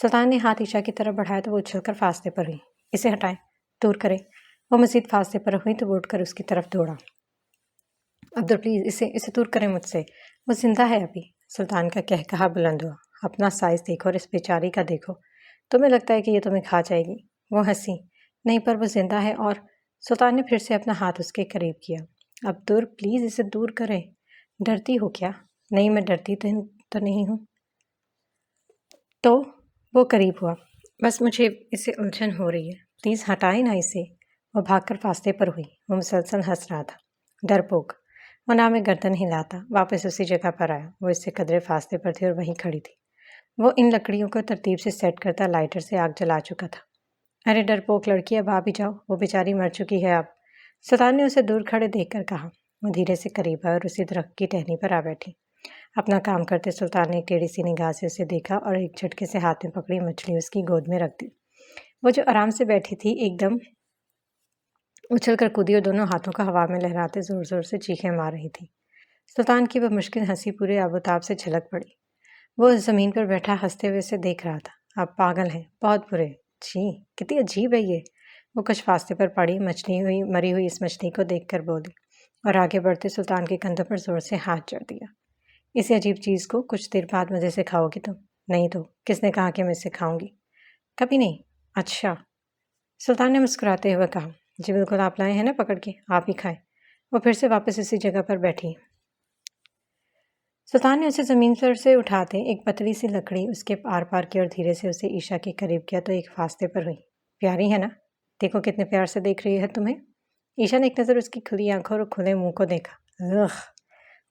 سلطان نے ہاتھ عیشا کی طرف بڑھایا تو وہ اچھل کر فاصلے پر ہوئی۔ اسے ہٹائیں، دور کریں۔ وہ مزید فاصلے پر ہوئی تو وہ اٹھ کر اس کی طرف دوڑا۔ عبدل پلیز اسے دور کریں مجھ سے، وہ زندہ ہے ابھی۔ سلطان کا کہا بلند ہوا۔ اپنا سائز دیکھو اور اس بیچاری کا دیکھو، تمہیں لگتا ہے کہ یہ تمہیں کھا جائے گی؟ وہ ہنسی۔ نہیں پر وہ زندہ ہے اور… سلطان نے پھر سے اپنا ہاتھ اس کے قریب کیا۔ عبدل پلیز اسے دور کریں۔ ڈرتی ہو کیا؟ نہیں میں ڈرتی تو نہیں ہوں۔ تو وہ قریب ہوا۔ بس مجھے اسے الجھن ہو رہی ہے، پلیز ہٹائیں نا اسے۔ وہ بھاگ کر فاصلے پر ہوئی۔ وہ مسلسل ہنس رہا تھا۔ ڈرپوک۔ وہ نام میں گردن ہلاتا واپس اسی جگہ پر آیا۔ وہ اس سے قدرے فاصلے پر تھی اور وہیں کھڑی تھی۔ وہ ان لکڑیوں کو ترتیب سے سیٹ کرتا لائٹر سے آگ جلا چکا تھا۔ ارے ڈرپوک لڑکی، اب آ بھی جاؤ، وہ بیچاری مر چکی ہے اب۔ سلطان نے اسے دور کھڑے دیکھ کر کہا۔ وہ دھیرے سے قریب آئے اور اسی درخت کی ٹہنی پر آ بیٹھی۔ اپنا کام کرتے سلطان نے ایک ٹیڑھی سی نگاہ سے اسے دیکھا اور ایک جھٹکے سے ہاتھ میں پکڑی مچھلی اس کی گود میں رکھ دی۔ وہ جو آرام سے بیٹھی تھی ایک دم اچھل کر کودی اور دونوں ہاتھوں کا ہوا میں لہراتے زور زور سے چیخیں مار رہی تھی۔ سلطان کی وہ مشکل ہنسی پورے آب و تاب سے چھلک پڑی۔ وہ زمین پر بیٹھا ہنستے ہوئے اسے دیکھ رہا تھا۔ آپ پاگل ہیں، بہت برے۔ جی کتنی عجیب ہے یہ۔ وہ کچھ فاصلے پر پڑی مری ہوئی اس مچھلی کو دیکھ کر بولی اور آگے بڑھتے سلطان کے کندھوں پر زور سے ہاتھ جڑ دیا۔ اس عجیب چیز کو کچھ دیر بعد مزے سے کھاؤ گی تم؟ نہیں تو کس نے کہا کہ میں اسے کھاؤں گی؟ کبھی نہیں۔ اچھا، سلطان نے مسکراتے ہوئے کہا۔ جی بالکل، آپ لائے ہیں نا پکڑ کے، آپ ہی کھائیں۔ وہ پھر سے واپس اسی جگہ پر بیٹھی۔ سلطان نے اسے زمین پر سے اٹھاتے ایک پتلی سی لکڑی اس کے آر پار کی اور دھیرے سے اسے عیشا کے قریب کیا تو ایک فاصلے پر ہوئی۔ پیاری ہے نا؟ دیکھو کتنے پیار سے دیکھ رہی ہے تمہیں۔ عیشا نے ایک نظر اس کی کھلی آنکھوں اور کھلے منہ کو دیکھا۔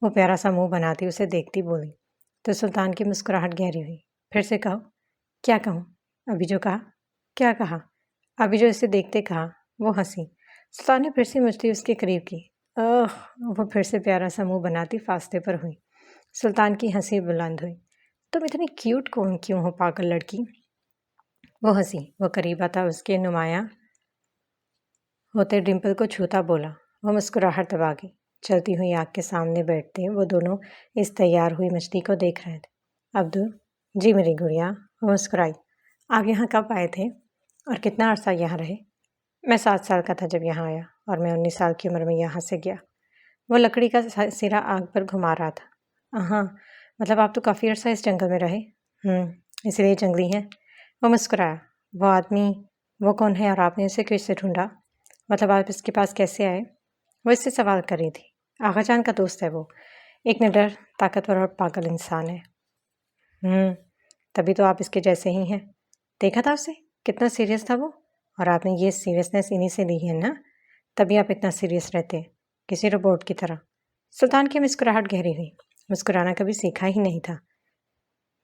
وہ پیارا سا منہ بناتی اسے دیکھتی بولی تو سلطان کی مسکراہٹ گہری ہوئی۔ پھر سے کہو۔ کیا کہوں؟ ابھی جو کہا۔ کیا کہا؟ ابھی جو اسے دیکھتے کہا۔ وہ ہنسی۔ سلطان نے پھر سے مچھلی اس کے قریب کی۔ وہ پھر سے پیارا سا منہ بناتی فاصلے پر ہوئی۔ سلطان کی ہنسی بلند ہوئی۔ تم اتنی کیوٹ کیوں ہو پاگل لڑکی؟ وہ ہنسی۔ وہ قریب آتا اس کے نمایاں ہوتے ڈمپل کو چھوتا بولا۔ وہ مسکراہٹ دبا گئی۔ چلتی ہوئی آگ کے سامنے بیٹھتے وہ دونوں اس تیار ہوئی مچھلی کو دیکھ رہے تھے۔ عبدل، جی میری گڑیا۔ وہ مسکرائی۔ آپ یہاں کب آئے تھے اور کتنا عرصہ یہاں رہے؟ میں 7 سال کا تھا جب یہاں آیا اور میں 19 سال کی عمر میں یہاں سے گیا۔ وہ لکڑی کا سرا آگ پر گھما رہا تھا۔ ہاں، مطلب آپ تو کافی عرصہ اس جنگل میں رہے؟ اس لیے جنگلی ہیں۔ وہ مسکرایا۔ وہ آدمی وہ کون ہے اور آپ نے اسے کیسے ڈھونڈا؟ مطلب آپ اس کے پاس کیسے آئے؟ وہ اس سے سوال کر رہی تھی۔ آغا جان کا دوست ہے وہ، ایک نڈر، طاقتور اور پاگل انسان ہے۔ تبھی تو آپ اس کے جیسے ہی ہیں۔ دیکھا تھا اسے، کتنا سیریس تھا وہ، اور آپ نے یہ سیریسنس انہی سے لی ہے نا، تبھی آپ اتنا سیریس رہتے ہیں، کسی روبوٹ کی طرح۔ سلطان کی مسکراہٹ گہری ہوئی۔ مسکرانا کبھی سیکھا ہی نہیں تھا،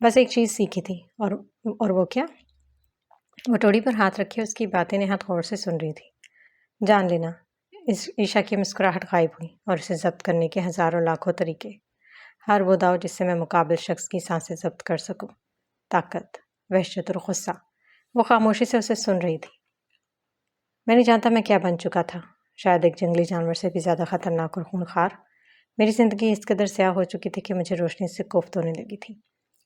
بس ایک چیز سیکھی تھی۔ اور وہ کیا؟ وہ ٹوڑی پر ہاتھ رکھے اس کی باتیں نہایت غور سے سن رہی تھی۔ جان لینا۔ اس عیشا کی مسکراہٹ غائب ہوئی اور اسے ضبط کرنے کے ہزاروں لاکھوں طریقے، ہر وہ داؤ جس سے میں مقابل شخص کی سانسیں ضبط کر سکوں۔ طاقت، وحشت اور غصہ۔ وہ خاموشی سے اسے سن رہی تھی۔ میں نہیں جانتا میں کیا بن چکا تھا، شاید ایک جنگلی جانور سے بھی زیادہ خطرناک اور خونخوار۔ میری زندگی اس قدر سیاہ ہو چکی تھی کہ مجھے روشنی سے کوفت ہونے لگی تھی۔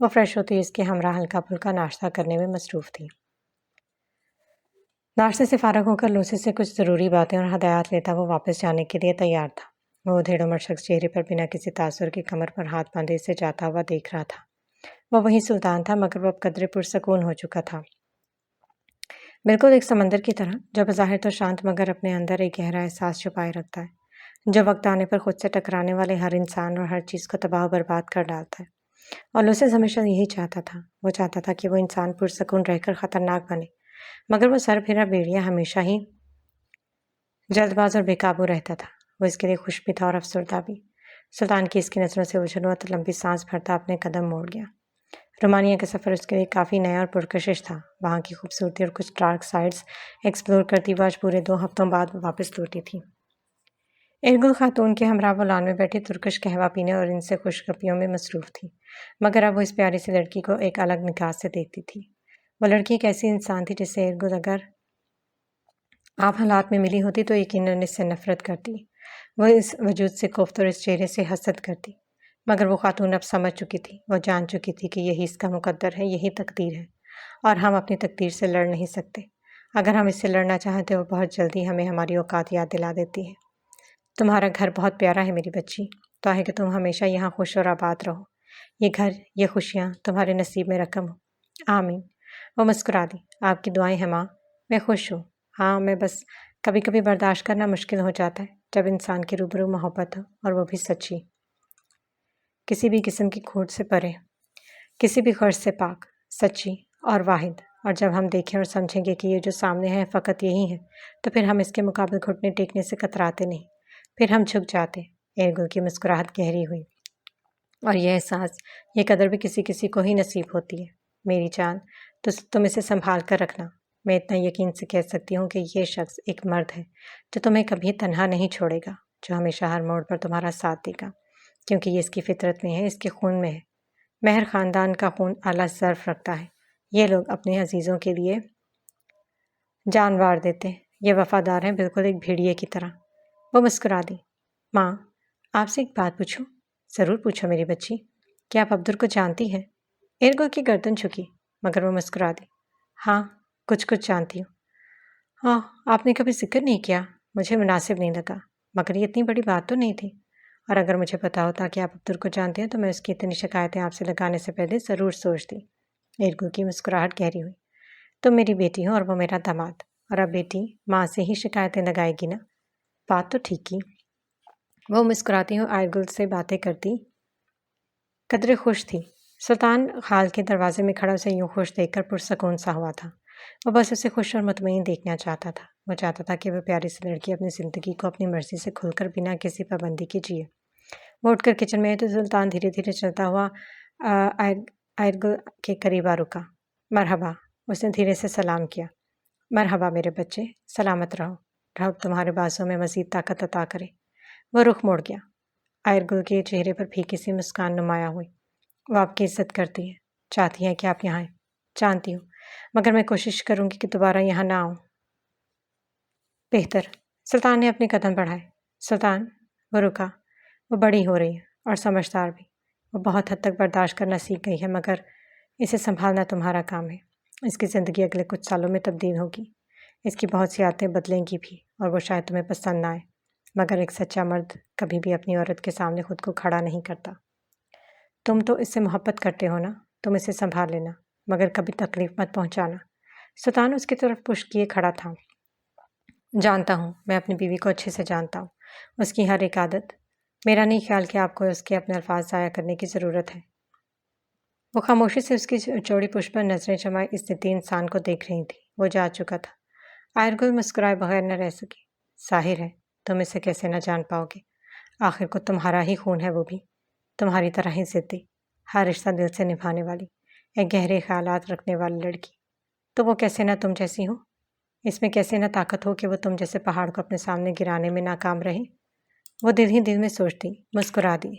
وہ فریش ہوتی اس کے ہمراہ ہلکا پھلکا ناشتہ کرنے میں مصروف تھی۔ ناشتے سے فارغ ہو کر لوسی سے کچھ ضروری باتیں اور ہدایات لیتا وہ واپس جانے کے لیے تیار تھا۔ وہ ادھیڑ عمر شخص چہرے پر بنا کسی تاثر کے کمر پر ہاتھ باندھے سے جاتا ہوا دیکھ رہا تھا۔ وہ وہی سلطان تھا، مگر وہ اب قدرے پرسکون ہو چکا تھا، بالکل ایک سمندر کی طرح، جو بظاہر تو شانت مگر اپنے اندر ایک گہرا احساس چھپائے رکھتا ہے، جو وقت آنے پر خود سے ٹکرانے والے ہر انسان اور ہر چیز کو تباہ و برباد کر ڈالتا ہے۔ اور لوسیس ہمیشہ یہی چاہتا تھا۔ وہ چاہتا تھا کہ وہ انسان پرسکون رہ کر خطرناک بنے، مگر وہ سر پھرا بیڑیا ہمیشہ ہی جلد باز اور بے قابو رہتا تھا۔ وہ اس کے لیے خوش بھی تھا اور افسردہ بھی۔ سلطان کی اس کی نظروں سے اوجھل ہوا تو لمبی سانس بھرتا اپنے قدم موڑ گیا۔ رومانیہ کا سفر اس کے لیے کافی نیا اور پرکشش تھا۔ وہاں کی خوبصورتی اور کچھ ڈارک سائڈز ایکسپلور کرتی وہ آج پورے 2 ہفتوں بعد واپس لوٹی تھی۔ ارگل خاتون کے ہمراہ وہ لان میں بیٹھی ترکش قہوہ پینے اور ان سے خوش گپیوں میں مصروف تھی، مگر اب وہ اس پیاری سی لڑکی کو ایک الگ نگاہ سے دیکھتی تھی۔ وہ لڑکی ایک ایسی انسان تھی جس سے ارگل اگر آپ حالات میں ملی ہوتی تو یقیناً اس سے نفرت کرتی۔ وہ اس وجود سے کوفت اور اس چہرے سے حسد کرتی، مگر وہ خاتون اب سمجھ چکی تھی، وہ جان چکی تھی کہ یہی اس کا مقدر ہے، یہی تقدیر ہے، اور ہم اپنی تقدیر سے لڑ نہیں سکتے۔ اگر ہم اس سے لڑنا چاہیں تو وہ بہت جلدی ہمیں ہماری اوقات یاد دلا دیتی ہے۔ تمہارا گھر بہت پیارا ہے میری بچی، تو ہے کہ تم ہمیشہ یہاں خوش اور آباد رہو، یہ گھر، یہ خوشیاں تمہارے نصیب میں رقم ہو، آمین۔ وہ مسکرا دی۔ آپ کی دعائیں ہیں ماں، میں خوش ہوں۔ ہاں، میں بس کبھی کبھی برداشت کرنا مشکل ہو جاتا ہے جب انسان کے روبرو محبت ہو، اور وہ بھی سچی، کسی بھی قسم کی کھوٹ سے پرے، کسی بھی خرچ سے پاک، سچی اور واحد۔ اور جب ہم دیکھیں اور سمجھیں گے کہ یہ جو سامنے ہے فقط یہی ہے، تو پھر ہم اس کے مقابل گھٹنے ٹیکنے سے کتراتے نہیں، پھر ہم جھک جاتے۔ ارگل کی مسکراہٹ گہری ہوئی، اور یہ احساس، یہ قدر بھی کسی کسی کو ہی نصیب ہوتی ہے میری جان، تو تم اسے سنبھال کر رکھنا۔ میں اتنا یقین سے کہہ سکتی ہوں کہ یہ شخص ایک مرد ہے جو تمہیں کبھی تنہا نہیں چھوڑے گا، جو ہمیشہ ہر موڑ پر تمہارا ساتھ دے گا، کیونکہ یہ اس کی فطرت میں ہے، اس کے خون میں ہے۔ مہر خاندان کا خون اعلیٰ ظرف رکھتا ہے، یہ لوگ اپنے عزیزوں کے لیے جان وار دیتے ہیں، یہ وفادار ہیں، بالکل ایک بھیڑیے کی طرح۔ وہ مسکرا دی۔ ماں، آپ سے ایک بات پوچھوں؟ ضرور پوچھو میری بچی۔ کیا آپ عبدل کو جانتی ہیں؟ ارگل کی گردن جھکی، مگر وہ مسکرا دی۔ ہاں، کچھ جانتی ہوں۔ ہاں، آپ نے کبھی ذکر نہیں کیا، مجھے مناسب نہیں لگا، مگر یہ اتنی بڑی بات تو نہیں تھی، اور اگر مجھے پتا ہوتا کہ آپ عبدل کو جانتے ہیں تو میں اس کی اتنی شکایتیں آپ سے لگانے سے پہلے ضرور سوچتی۔ ارگل کی مسکراہٹ گہری ہوئی۔ تم میری بیٹی ہو اور وہ میرا داماد، اور اب بیٹی ماں سے ہی شکایتیں لگائے گی نا؟ بات تو ٹھیک کی۔ وہ مسکراتی ہوں ارگل سے باتیں کرتی قدرے خوش تھی۔ سلطان حال کے دروازے میں کھڑا اسے یوں خوش دیکھ کر پرسکون سا ہوا تھا۔ وہ بس اسے خوش اور مطمئن دیکھنا چاہتا تھا۔ وہ چاہتا تھا کہ وہ پیاری سی لڑکی اپنی زندگی کو اپنی مرضی سے کھل کر بنا کسی پابندی کے جیے۔ وہ اٹھ کر کچن میں آئی تو سلطان دھیرے دھیرے چلتا ہوا ارگل کے قریب آ رکا۔ مرحبا، اس نے دھیرے سے سلام کیا۔ مرحبا میرے بچے، سلامت رہو، رب تمہارے بازوں میں مزید طاقت عطا کرے۔ وہ رخ موڑ گیا۔ ارگل کے چہرے پر پھیکی سی مسکان نمایاں ہوئی۔ وہ آپ کی عزت کرتی ہے، چاہتی ہے کہ آپ یہاں آئیں۔ جانتی ہوں، مگر میں کوشش کروں گی کہ دوبارہ یہاں نہ آؤں۔ بہتر۔ سلطان نے اپنے قدم بڑھائے۔ سلطان، وہ رکا۔ وہ بڑی ہو رہی ہے اور سمجھدار بھی۔ وہ بہت حد تک برداشت کرنا سیکھ گئی ہے، مگر اسے سنبھالنا تمہارا کام ہے۔ اس کی زندگی اگلے کچھ سالوں میں تبدیل ہوگی، اس کی بہت سی عادتیں بدلیں گی بھی، اور وہ شاید تمہیں پسند نہ آئے، مگر ایک سچا مرد کبھی بھی اپنی عورت کے سامنے خود کو کھڑا نہیں کرتا۔ تم تو اس سے محبت کرتے ہو نا، تم اسے سنبھال لینا، مگر کبھی تکلیف مت پہنچانا۔ سلطان اس کی طرف پشت کیے کھڑا تھا۔ جانتا ہوں، میں اپنی بیوی کو اچھے سے جانتا ہوں، اس کی ہر ایک عادت۔ میرا نہیں خیال کہ آپ کو اس کے اپنے الفاظ ضائع کرنے کی ضرورت ہے۔ وہ خاموشی سے اس کی چوڑی پشت پر نظریں جمائے اس ضدی انسان کو دیکھ رہی تھی۔ وہ جا چکا تھا۔ ارگل مسکرائے بغیر نہ رہ سکی۔ ظاہر ہے، تم اسے کیسے نہ جان پاؤ گے، آخر کو تمہارا ہی خون ہے، وہ بھی تمہاری طرح ہی ضدی، ہر رشتہ دل سے نبھانے والی، ایک گہرے خیالات رکھنے والی لڑکی۔ تو وہ کیسے نہ تم جیسی ہو، اس میں کیسے نہ طاقت ہو کہ وہ تم جیسے پہاڑ کو اپنے سامنے گرانے میں ناکام رہے۔ وہ دل ہی دل میں سوچتی، مسکرا دی۔